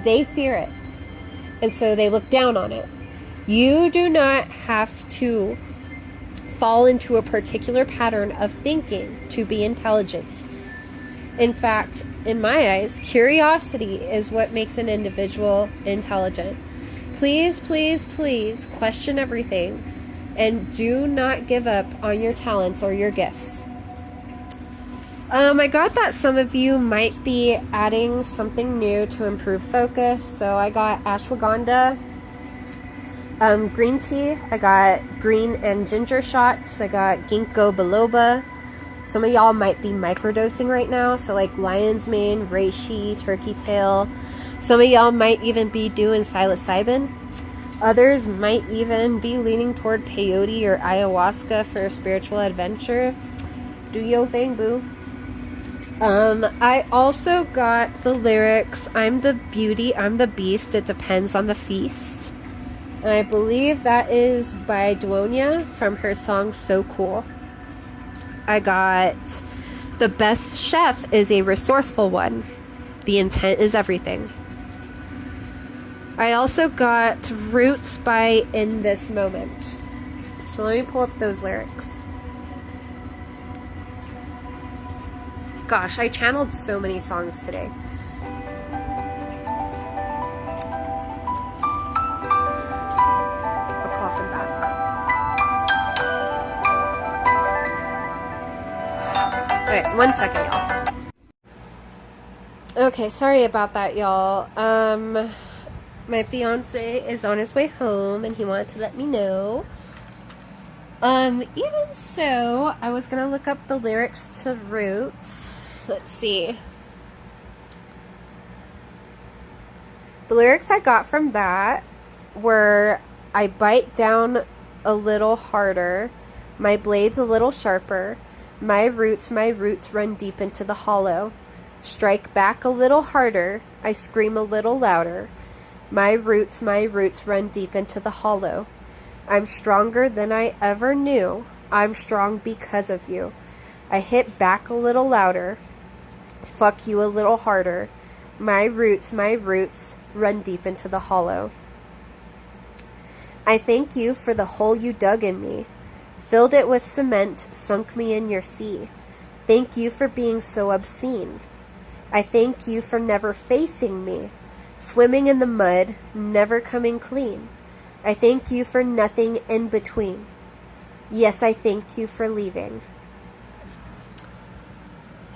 They fear it. And so they look down on it. You do not have to fall into a particular pattern of thinking to be intelligent. In fact, in my eyes, curiosity is what makes an individual intelligent. Please, please, please question everything and do not give up on your talents or your gifts. I got that some of you might be adding something new to improve focus. So I got ashwagandha, green tea. I got green and ginger shots. I got ginkgo biloba. Some of y'all might be microdosing right now. So like lion's mane, reishi, turkey tail. Some of y'all might even be doing psilocybin. Others might even be leaning toward peyote or ayahuasca for a spiritual adventure. Do your thing, boo. I also got the lyrics, I'm the beauty, I'm the beast, it depends on the feast. And I believe that is by Duonia from her song So Cool. I got the best chef is a resourceful one. The intent is everything. I also got Roots by In This Moment. So let me pull up those lyrics. Gosh, I channeled so many songs today. 1 second, y'all. Okay, sorry about that, y'all. My fiance is on his way home and he wanted to let me know. Even so, I was gonna look up the lyrics to Roots. Let's see. The lyrics I got from that were, I bite down a little harder, my blade's a little sharper, my roots run deep into the hollow. Strike back a little harder, I scream a little louder. My roots run deep into the hollow. I'm stronger than I ever knew. I'm strong because of you. I hit back a little louder. Fuck you a little harder. My roots run deep into the hollow. I thank you for the hole you dug in me. Filled it with cement, sunk me in your sea. Thank you for being so obscene. I thank you for never facing me. Swimming in the mud, never coming clean. I thank you for nothing in between. Yes, I thank you for leaving.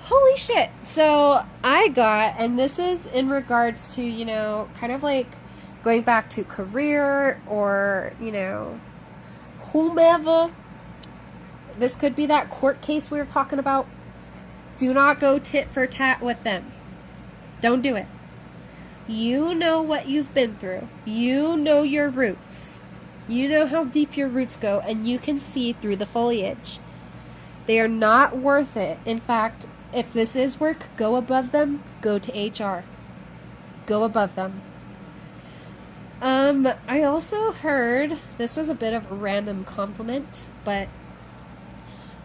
Holy shit. So I got, and this is in regards to, you know, kind of like going back to career or, you know, whomever. This could be that court case we were talking about. Do not go tit for tat with them. Don't do it. You know what you've been through. You know your roots. You know how deep your roots go, and you can see through the foliage. They are not worth it. In fact, if this is work, go above them. Go to HR. Go above them. I also heard, this was a bit of a random compliment, but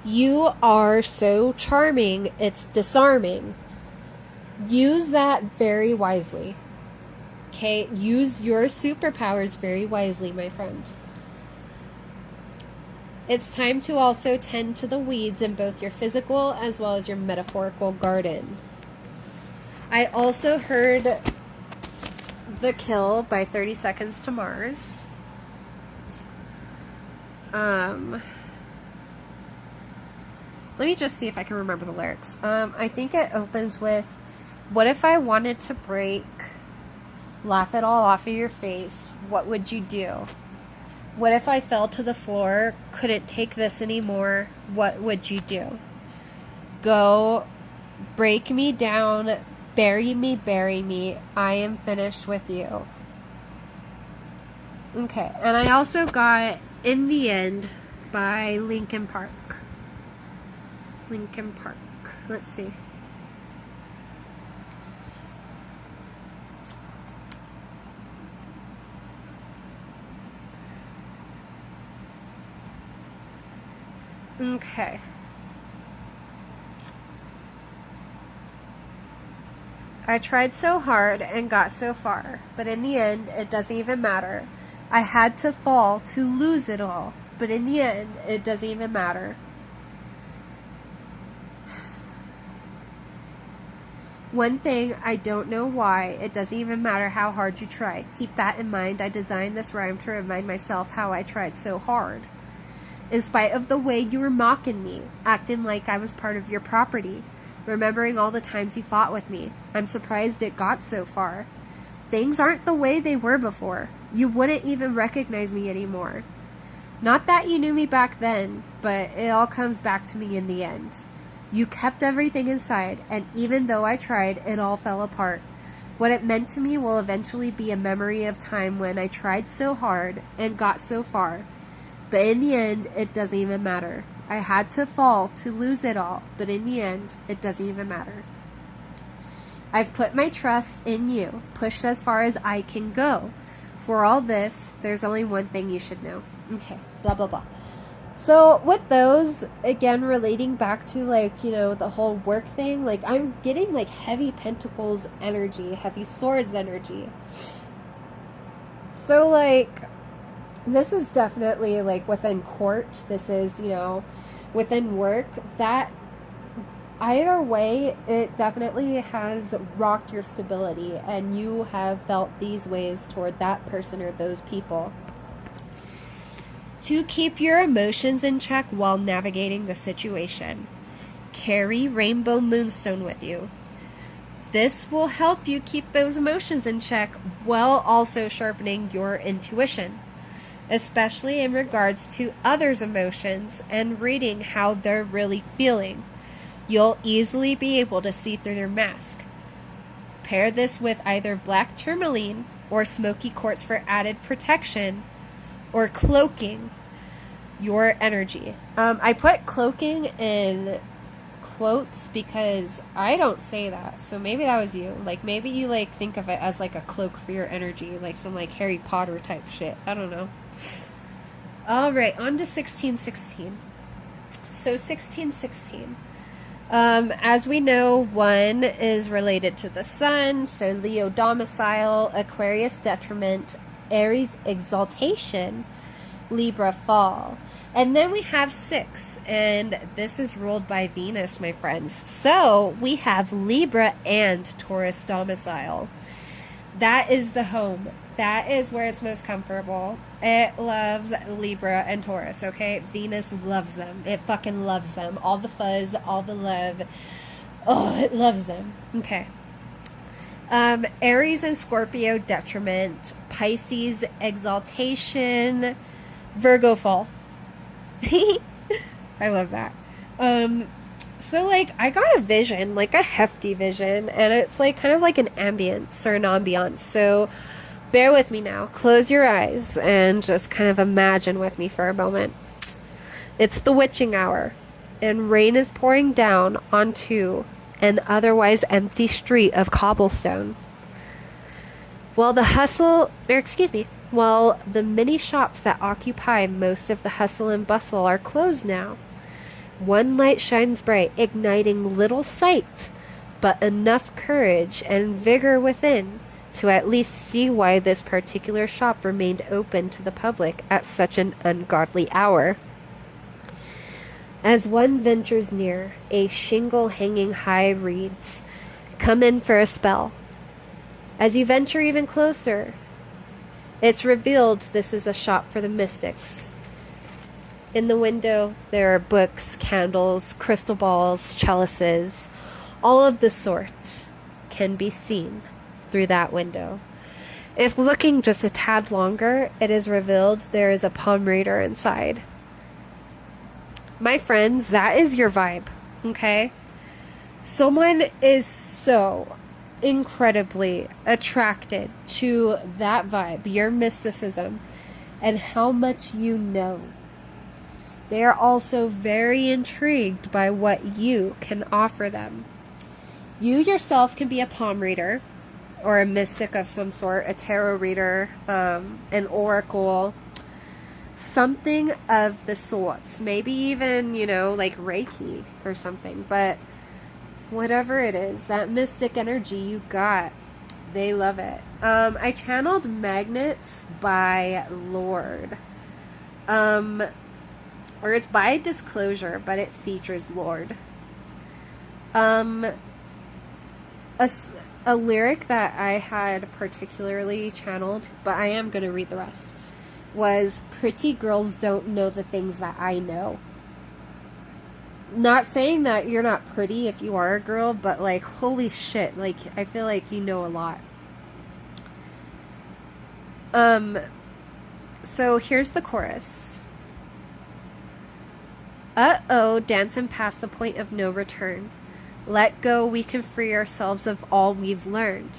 you are so charming, it's disarming. Use that very wisely. Okay, use your superpowers very wisely, my friend. It's time to also tend to the weeds in both your physical as well as your metaphorical garden. I also heard The Kill by 30 Seconds to Mars. Let me just see if I can remember the lyrics. I think it opens with, what if I wanted to break, laugh it all off of your face, what would you do? What if I fell to the floor, couldn't take this anymore, what would you do? Go, break me down, bury me, I am finished with you. Okay, and I also got In the End by Linkin Park. Linkin Park. Let's see. Okay. I tried so hard and got so far, but in the end, it doesn't even matter. I had to fall to lose it all, but in the end, it doesn't even matter. One thing, I don't know why, it doesn't even matter how hard you try. Keep that in mind. I designed this rhyme to remind myself how I tried so hard. In spite of the way you were mocking me, acting like I was part of your property, remembering all the times you fought with me, I'm surprised it got so far. Things aren't the way they were before. You wouldn't even recognize me anymore. Not that you knew me back then, but it all comes back to me in the end. You kept everything inside, and even though I tried, it all fell apart. What it meant to me will eventually be a memory of time when I tried so hard and got so far. But in the end, it doesn't even matter. I had to fall to lose it all, but in the end, it doesn't even matter. I've put my trust in you, pushed as far as I can go. For all this, there's only one thing you should know. Okay, blah, blah, blah. So with those, again, relating back to, like, you know, the whole work thing, like, I'm getting, like, heavy pentacles energy, heavy swords energy. So, like, this is definitely, like, within court. This is, you know, within work. That, either way, it definitely has rocked your stability, and you have felt these ways toward that person or those people. To keep your emotions in check while navigating the situation. carry rainbow moonstone with you. This will help you keep those emotions in check while also sharpening your intuition, especially in regards to others' emotions and reading how they're really feeling. You'll easily be able to see through their mask. Pair this with either black tourmaline or smoky quartz for added protection or cloaking your energy. I put cloaking in quotes because I don't say that, so maybe that was you. Like, maybe you like think of it as like a cloak for your energy, like some like Harry Potter type shit. I don't know. Alright, on to 1616. So 1616. As we know, 1 is related to the sun, so Leo domicile, Aquarius detriment, Aries exaltation, Libra fall. And then we have 6, and this is ruled by Venus, my friends. So we have Libra and Taurus domicile. That is the home. That is where it's most comfortable. It loves Libra and Taurus, okay? Venus loves them. It fucking loves them. All the fuzz, all the love. Oh, it loves them. Okay. Aries and Scorpio detriment. Pisces exaltation. Virgo fall. I love that. So, like, I got a vision, like a hefty vision, and it's like kind of like an ambience or an ambiance. So bear with me now. Close your eyes and just kind of imagine with me for a moment. It's the witching hour, and rain is pouring down onto an otherwise empty street of cobblestone. Well, the many shops that occupy most of the hustle and bustle are closed now. One light shines bright, igniting little sight, but enough courage and vigor within to at least see why this particular shop remained open to the public at such an ungodly hour. As one ventures near, a shingle hanging high reads, "Come in for a spell." As you venture even closer, it's revealed this is a shop for the mystics. In the window, there are books, candles, crystal balls, chalices. All of the sort can be seen through that window. If looking just a tad longer, it is revealed there is a palm reader inside. My friends, that is your vibe, okay? Someone is so incredibly attracted to that vibe, your mysticism, and how much you know. They are also very intrigued by what you can offer them. You yourself can be a palm reader, or a mystic of some sort, a tarot reader, an oracle, something of the sorts. Maybe even, like Reiki or something. But whatever it is, that mystic energy you got, they love it. I channeled Magnets by Lord. Or it's by Disclosure, but it features Lord. A lyric that I had particularly channeled, but I am going to read the rest, was, "Pretty girls don't know the things that I know." Not saying that you're not pretty if you are a girl, but like, holy shit, like, I feel like you know a lot. So here's the chorus. Uh-oh, dancing past the point of no return. Let go, we can free ourselves of all we've learned.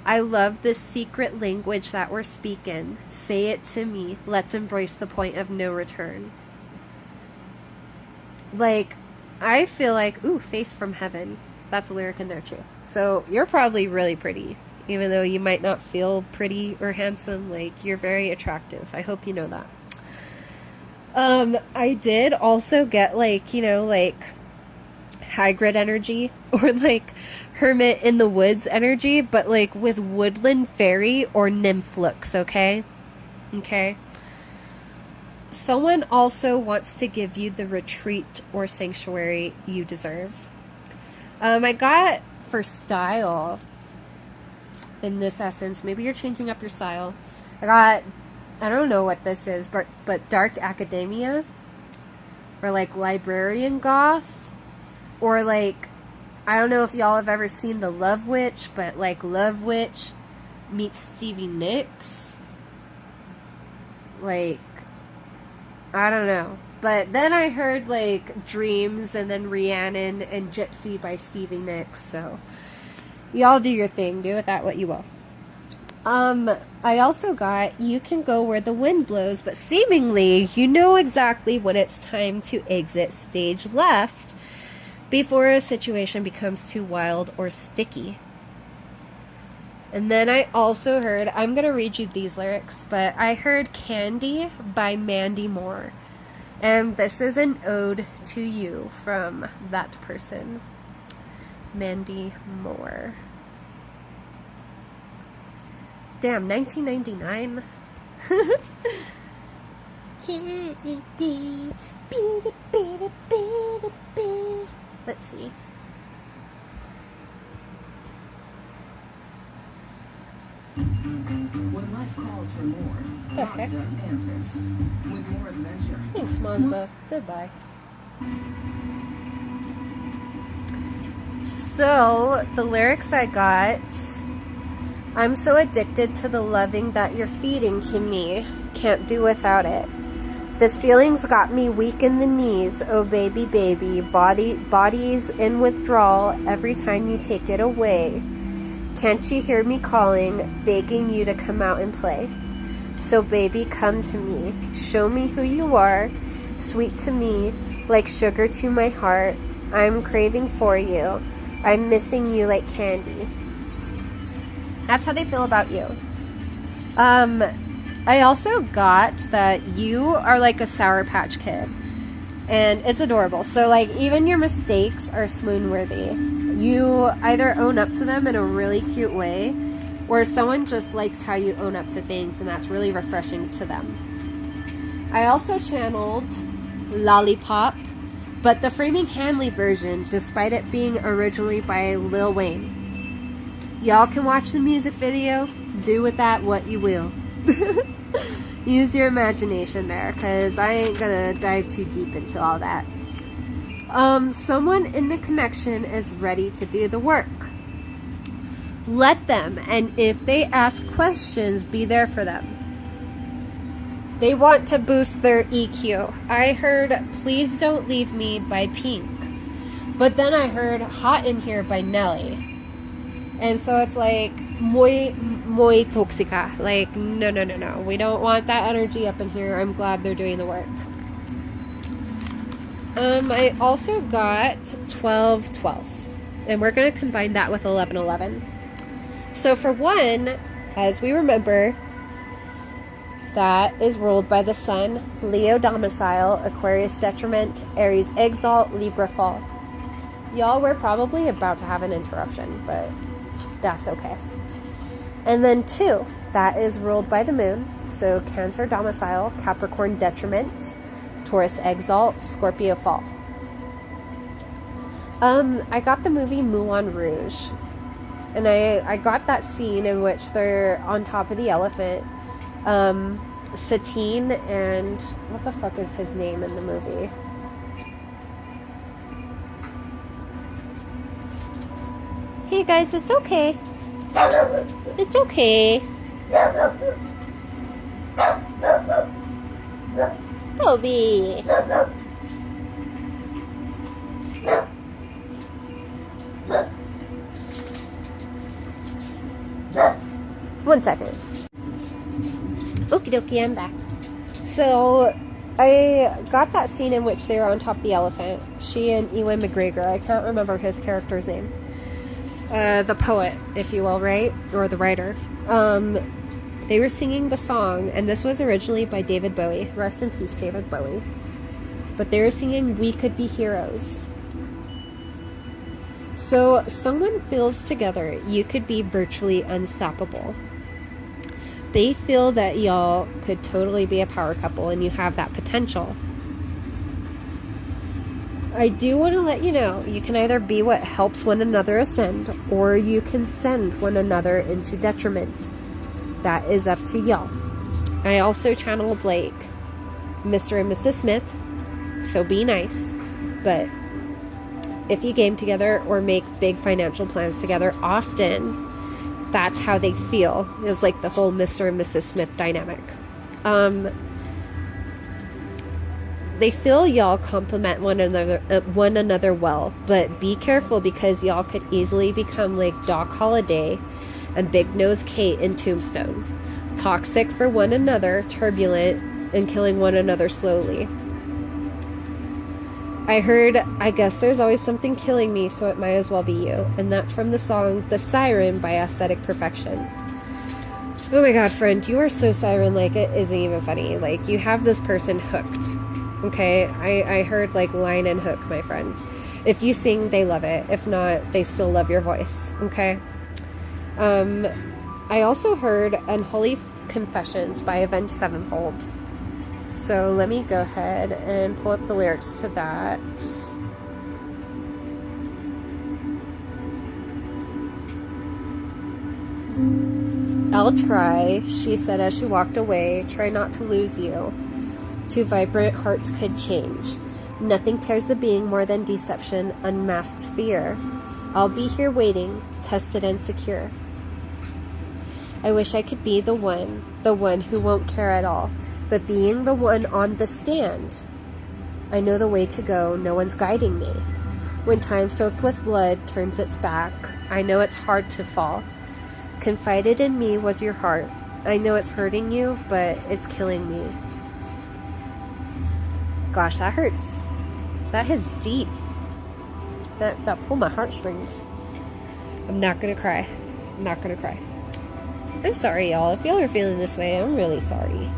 I love this secret language that we're speaking. Say it to me, let's embrace the point of no return. Like, I feel like, face from heaven. That's a lyric in there too. So you're probably really pretty. Even though you might not feel pretty or handsome, like, you're very attractive. I hope you know that. I did also get, like, Hagrid energy, or like Hermit in the Woods energy, but like with woodland fairy or nymph looks, okay? Okay. Someone also wants to give you the retreat or sanctuary you deserve. I got for style, in this essence, maybe you're changing up your style. I don't know what this is, but dark academia, or like librarian goth, Or like, I don't know if y'all have ever seen The Love Witch, but like Love Witch meets Stevie Nicks. Like, I don't know. But then I heard like Dreams and then Rhiannon and Gypsy by Stevie Nicks. So y'all do your thing. Do with that what you will. I also got You Can Go Where the Wind Blows, but seemingly you know exactly when it's time to exit stage left before a situation becomes too wild or sticky. And then I also heard, I'm going to read you these lyrics, but I heard Candy by Mandy Moore. And this is an ode to you from that person, Mandy Moore. Damn, 1999. Let's see. When life calls for more, Mazda answers with more adventure. Thanks, Mazda. Goodbye. So, the lyrics I got: I'm so addicted to the loving that you're feeding to me. Can't do without it. This feeling's got me weak in the knees. Oh baby, baby. Body's in withdrawal every time you take it away. Can't you hear me calling, begging you to come out and play? So baby, come to me. Show me who you are. Sweet to me, like sugar to my heart. I'm craving for you. I'm missing you like candy. That's how they feel about you. I also got that you are like a Sour Patch Kid. And it's adorable. So like even your mistakes are swoon worthy. You either own up to them in a really cute way, or someone just likes how you own up to things, and that's really refreshing to them. I also channeled Lollipop, but the Framing Hanley version, despite it being originally by Lil Wayne. Y'all can watch the music video, do with that what you will. Use your imagination there, because I ain't gonna dive too deep into all that. Someone in the connection is ready to do the work. Let them, and if they ask questions, be there for them. They want to boost their EQ. I heard Please Don't Leave Me by Pink, but then I heard Hot in Here by Nelly. And so it's like, muy toxica. Like, no. We don't want that energy up in here. I'm glad they're doing the work. I also got 12-12. And we're going to combine that with 11-11. So for one, as we remember, that is ruled by the Sun, Leo domicile, Aquarius detriment, Aries exalt, Libra fall. Y'all were probably about to have an interruption, but that's okay. And then 2, that is ruled by the Moon, so Cancer domicile, Capricorn detriment, Taurus exalt, Scorpio fall. I got the movie Moulin Rouge, and I got that scene in which they're on top of the elephant. Satine and what the fuck is his name in the movie? Hey guys, it's okay. It's okay. Bobby. One second. Okie dokie, I'm back. So, I got that scene in which they were on top of the elephant. She and Ewan McGregor. I can't remember his character's name. The poet, if you will, right? Or the writer. They were singing the song, and this was originally by David Bowie. Rest in peace, David Bowie. But they were singing We Could Be Heroes. So, someone feels together, you could be virtually unstoppable. They feel that y'all could totally be a power couple, and you have that potential. I do want to let you know, you can either be what helps one another ascend, or you can send one another into detriment. That is up to y'all. I also channeled like Mr. and Mrs. Smith, so be nice. But if you game together or make big financial plans together, often that's how they feel. It's like the whole Mr. and Mrs. Smith dynamic. They feel y'all complement one another well, but be careful because y'all could easily become like Doc Holliday and Big Nose Kate in Tombstone. Toxic for one another, turbulent, and killing one another slowly. I heard, I guess there's always something killing me, so it might as well be you. And that's from the song The Siren by Aesthetic Perfection. Oh my god, friend, you are so siren-like, it isn't even funny. Like, you have this person hooked. Okay, I heard like line and hook, my friend. If you sing, they love it. If not, they still love your voice. Okay. I also heard Unholy Confessions by Avenged Sevenfold. So let me go ahead and pull up the lyrics to that. I'll try, she said as she walked away. Try not to lose you. Two vibrant hearts could change. Nothing tears the being more than deception, unmasked fear. I'll be here waiting, tested and secure. I wish I could be the one who won't care at all, but being the one on the stand. I know the way to go, no one's guiding me. When time soaked with blood turns its back, I know it's hard to fall. Confided in me was your heart. I know it's hurting you, but it's killing me. Gosh, that hurts. That hits deep. That pulled my heartstrings. I'm not gonna cry. I'm not gonna cry. I'm sorry, y'all. If y'all are feeling this way, I'm really sorry.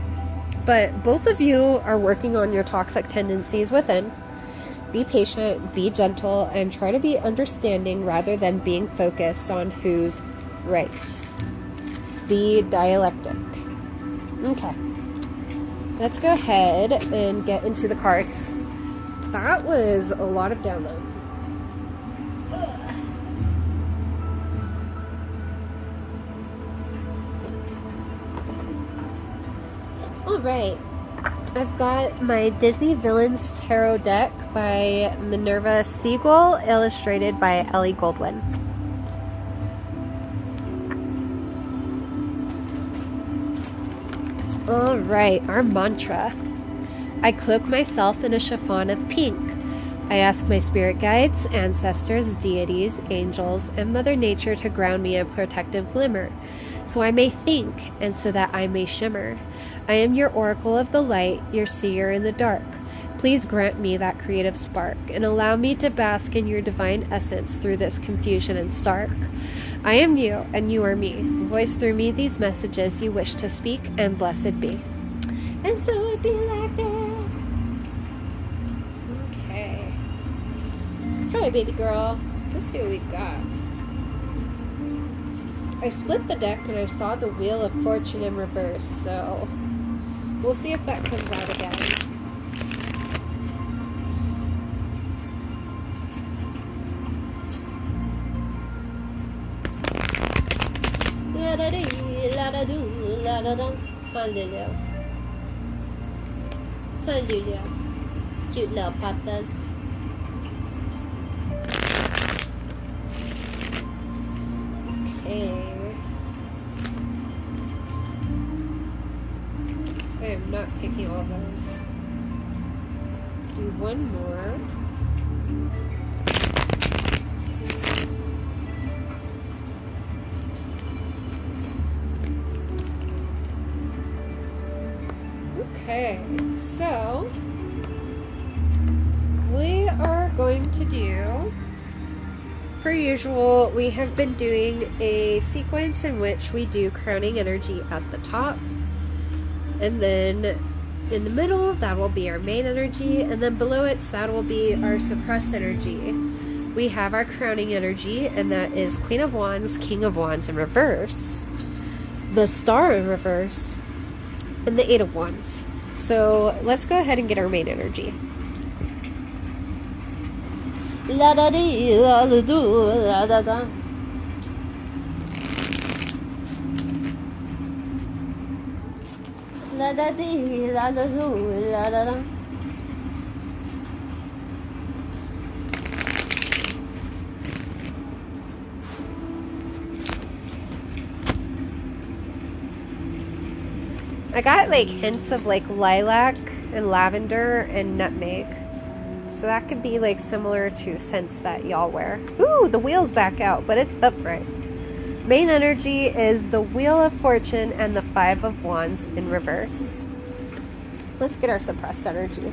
But both of you are working on your toxic tendencies within. Be patient, be gentle, and try to be understanding rather than being focused on who's right. Be dialectic. Okay. Let's go ahead and get into the cards. That was a lot of download. Alright. I've got my Disney Villains Tarot deck by Minerva Siegel, illustrated by Ellie Goldwyn. Alright, our mantra. I cloak myself in a chiffon of pink. I ask my spirit guides, ancestors, deities, angels, and Mother Nature to ground me in protective glimmer, so I may think and so that I may shimmer. I am your oracle of the light, your seer in the dark. Please grant me that creative spark and allow me to bask in your divine essence through this confusion and stark. I am you, and you are me. Voice through me these messages you wish to speak, and blessed be. And so it be like that. Okay. Try, baby girl. Let's see what we got. I split the deck and I saw the Wheel of Fortune in reverse, so we'll see if that comes out again. Hallelujah. Hallelujah. Cute little patas. Okay. I am not taking all those. Do one more. Okay, so we are going to do, per usual, we have been doing a sequence in which we do crowning energy at the top, and then in the middle that will be our main energy, and then below it that will be our suppressed energy. We have our crowning energy, and that is Queen of Wands, King of Wands in reverse, the Star in reverse, and the Eight of Wands. So let's go ahead and get our main energy. La da dee la da do la da da. La da dee la da do la da da. I got like hints of like lilac and lavender and nutmeg. So that could be like similar to scents that y'all wear. Ooh, the wheel's back out, but it's upright. Main energy is the Wheel of Fortune and the Five of Wands in reverse. Let's get our suppressed energy.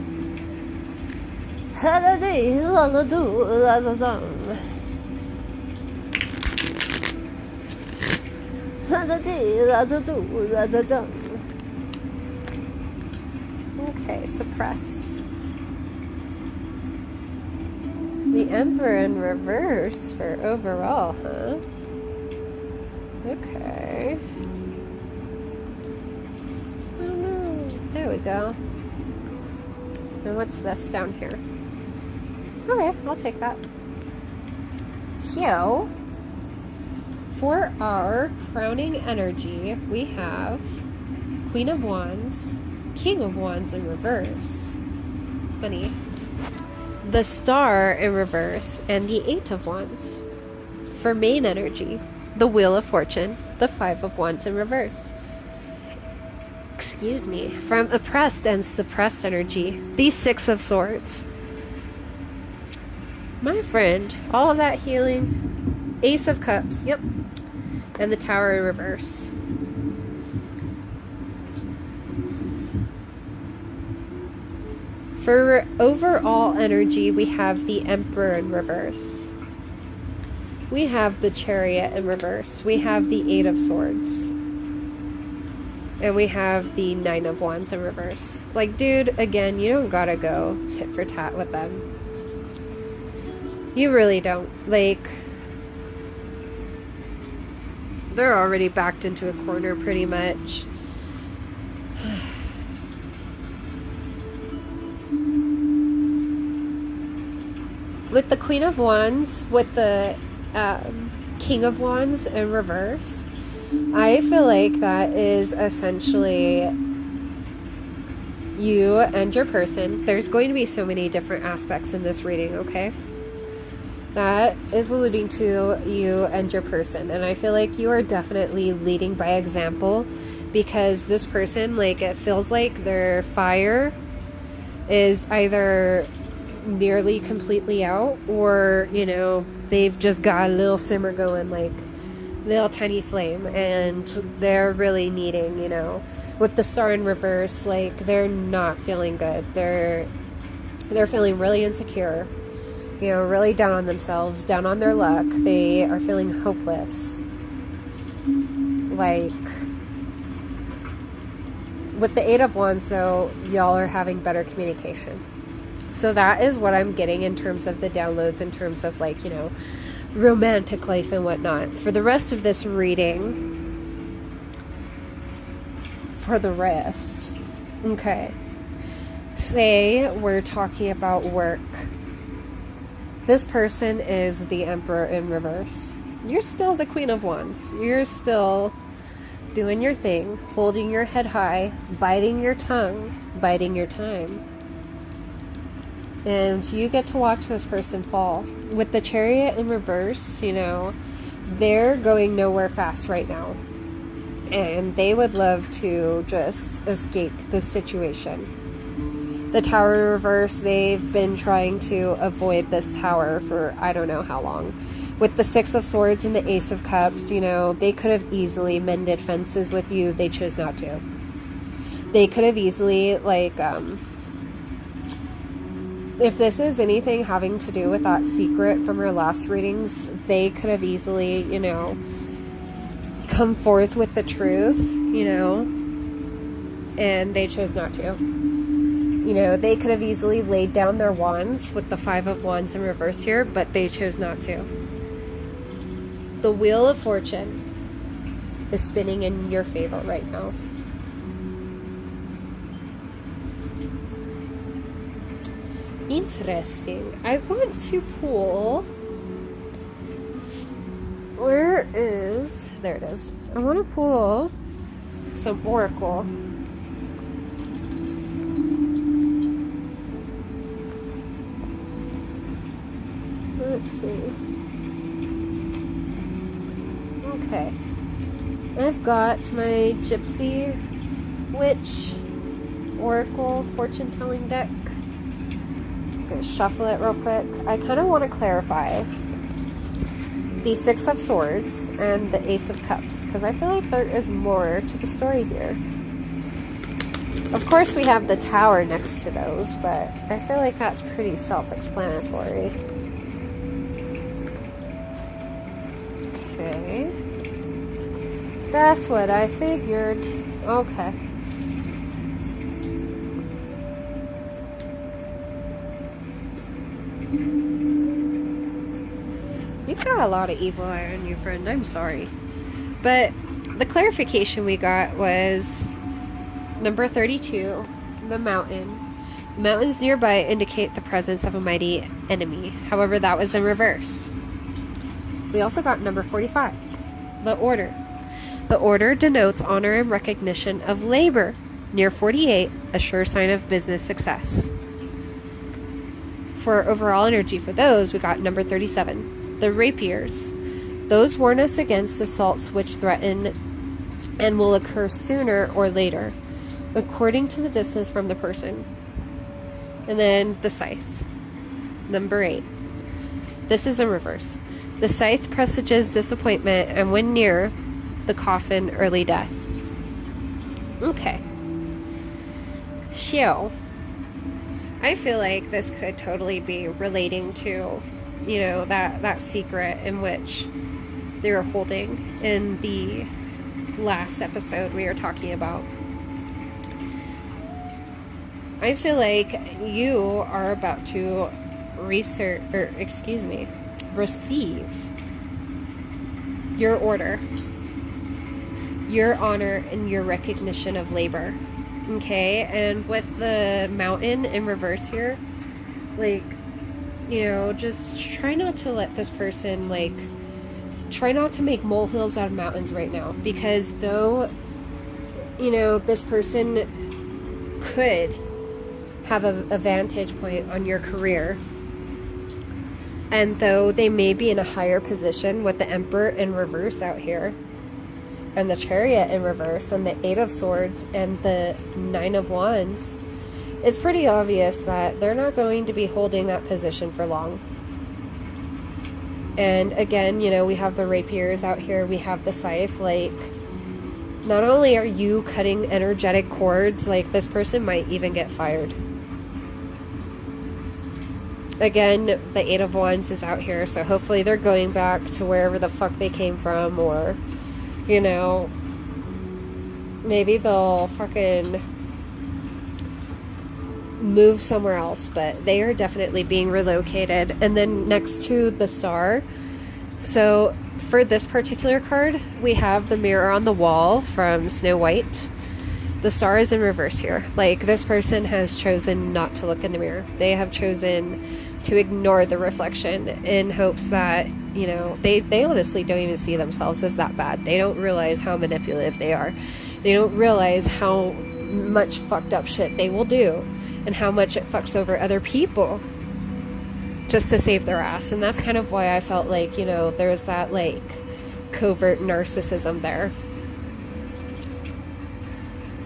Okay, suppressed. The Emperor in reverse for overall, huh? Okay. Oh no. There we go. And what's this down here? Okay, I'll take that. So, for our crowning energy, we have Queen of Wands, King of Wands in reverse. Funny. The Star in reverse, and the Eight of Wands. For main energy, the Wheel of Fortune, the Five of Wands in reverse. Excuse me. From oppressed and suppressed energy, the Six of Swords. My friend, all of that healing, Ace of Cups, yep, and the Tower in reverse. For overall energy, we have the Emperor in reverse. We have the Chariot in reverse. We have the Eight of Swords. And we have the Nine of Wands in reverse. Like, dude, again, you don't gotta go tit for tat with them. You really don't. Like, they're already backed into a corner pretty much. With the Queen of Wands, with the King of Wands in reverse, I feel like that is essentially you and your person. There's going to be so many different aspects in this reading, okay? That is alluding to you and your person. And I feel like you are definitely leading by example, because this person, like, it feels like their fire is either nearly completely out, or, you know, they've just got a little simmer going, like little tiny flame, and they're really needing, you know, with the Star in reverse, like, they're not feeling good. They're feeling really insecure, you know, really down on themselves, down on their luck. They are feeling hopeless. Like, with the Eight of Wands, though, y'all are having better communication. So that is what I'm getting in terms of the downloads, in terms of, like, you know, romantic life and whatnot. For the rest of this reading, okay, say we're talking about work. This person is the Emperor in reverse. You're still the Queen of Wands. You're still doing your thing, holding your head high, biting your tongue, biding your time. And you get to watch this person fall. With the Chariot in reverse, you know, they're going nowhere fast right now. And they would love to just escape this situation. The Tower in reverse, they've been trying to avoid this tower for I don't know how long. With the Six of Swords and the Ace of Cups, you know, they could have easily mended fences with you. They chose not to. They could have easily, like, if this is anything having to do with that secret from her last readings, they could have easily, you know, come forth with the truth, you know, and they chose not to. You know, they could have easily laid down their wands with the Five of Wands in reverse here, but they chose not to. The Wheel of Fortune is spinning in your favor right now. Interesting. I want to pull... There it is. I want to pull some oracle. Let's see. Okay. I've got my gypsy Which Oracle fortune telling deck? I'm gonna shuffle it real quick. I kind of want to clarify the Six of Swords and the Ace of Cups, because I feel like there is more to the story here. Of course we have the Tower next to those, but I feel like that's pretty self-explanatory. Okay. That's what I figured. Okay. You've got a lot of evil eye on you, friend. I'm sorry. But the clarification we got was number 32, the mountain. Mountains nearby indicate the presence of a mighty enemy. However, that was in reverse. We also got number 45, the order. The order denotes honor and recognition of labor. Near 48, a sure sign of business success. For overall energy for those, we got number 37, the rapiers. Those warn us against assaults which threaten and will occur sooner or later, according to the distance from the person. And then the scythe, number 8. This is in reverse. The scythe presages disappointment and when near the coffin, early death. Okay. So, I feel like this could totally be relating to, you know, that secret in which they were holding in the last episode we were talking about. I feel like you are about to receive your order, your honor, and your recognition of labor. Okay, and with the mountain in reverse here, like, you know, just try not to let this person, like, try not to make molehills out of mountains right now, because though, you know, this person could have a vantage point on your career, and though they may be in a higher position with the Emperor in reverse out here, and the Chariot in reverse, and the Eight of Swords, and the Nine of Wands, it's pretty obvious that they're not going to be holding that position for long. And again, you know, we have the rapiers out here, we have the scythe. Like, not only are you cutting energetic cords, like, this person might even get fired. Again, the Eight of Wands is out here, so hopefully they're going back to wherever the fuck they came from, or, you know, maybe they'll fucking move somewhere else, but they are definitely being relocated. And then next to the star, so for this particular card, we have the mirror on the wall from Snow White. The star is in reverse here. Like, this person has chosen not to look in the mirror. They have chosen to ignore the reflection in hopes that, you know, they honestly don't even see themselves as that bad. They don't realize how manipulative they are. They don't realize how much fucked up shit they will do and how much it fucks over other people just to save their ass. And that's kind of why I felt like, you know, there's that, like, covert narcissism there.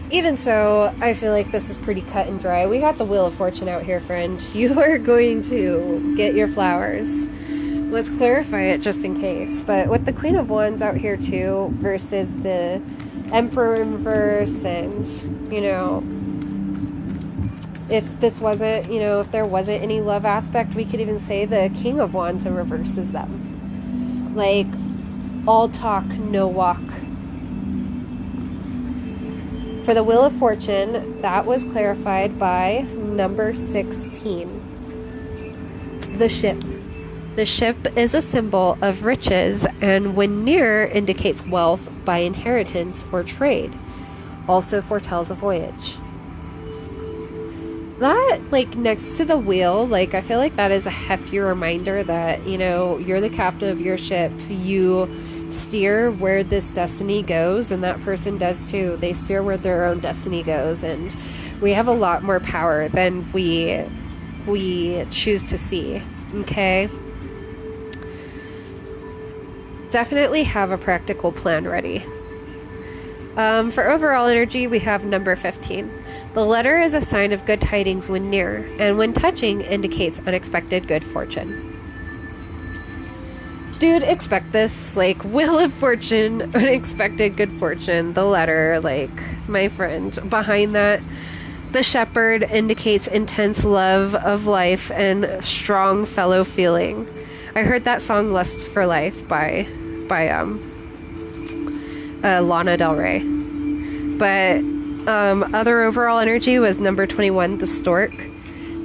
Even so, I feel like this is pretty cut and dry. We got the Wheel of Fortune out here, friend. You are going to get your flowers. Let's clarify it just in case. But with the Queen of Wands out here too, versus the Emperor in reverse, and, you know, if this wasn't, you know, if there wasn't any love aspect, we could even say the King of Wands in reverse is them. Like, all talk, no walk. For the Wheel of Fortune, that was clarified by number 16. The ship. The ship is a symbol of riches, and when near, indicates wealth by inheritance or trade. Also foretells a voyage. That, like, next to the wheel, like, I feel like that is a hefty reminder that, you know, you're the captain of your ship. You steer where this destiny goes, and that person does too. They steer where their own destiny goes, and we have a lot more power than we choose to see. Okay? Definitely have a practical plan ready. For overall energy, we have number 15. The letter is a sign of good tidings when near, and when touching indicates unexpected good fortune. Dude, expect this, like, wheel of fortune, unexpected good fortune, the letter, like, my friend. Behind that, the shepherd indicates intense love of life and strong fellow feeling. I heard that song Lust for Life by Lana Del Rey. But other overall energy was number 21, the stork.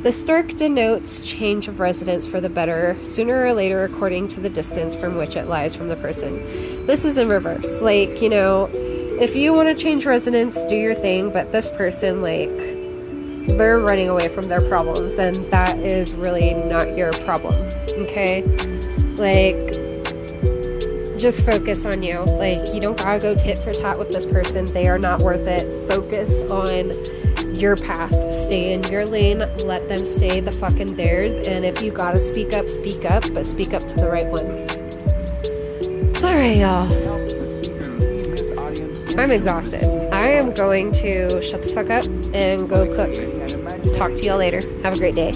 The stork denotes change of residence for the better, sooner or later according to the distance from which it lies from the person. This is in reverse. Like, you know, if you want to change residence, do your thing, but this person, like, they're running away from their problems, and that is really not your problem, okay? Like, just focus on you. Like, you don't gotta go tit for tat with this person. They are not worth it. Focus on your path. Stay in your lane. Let them stay the fucking theirs. And if you gotta speak up, but speak up to the right ones. Alright, y'all. I'm exhausted. I am going to shut the fuck up and go cook. Talk to y'all later. Have a great day.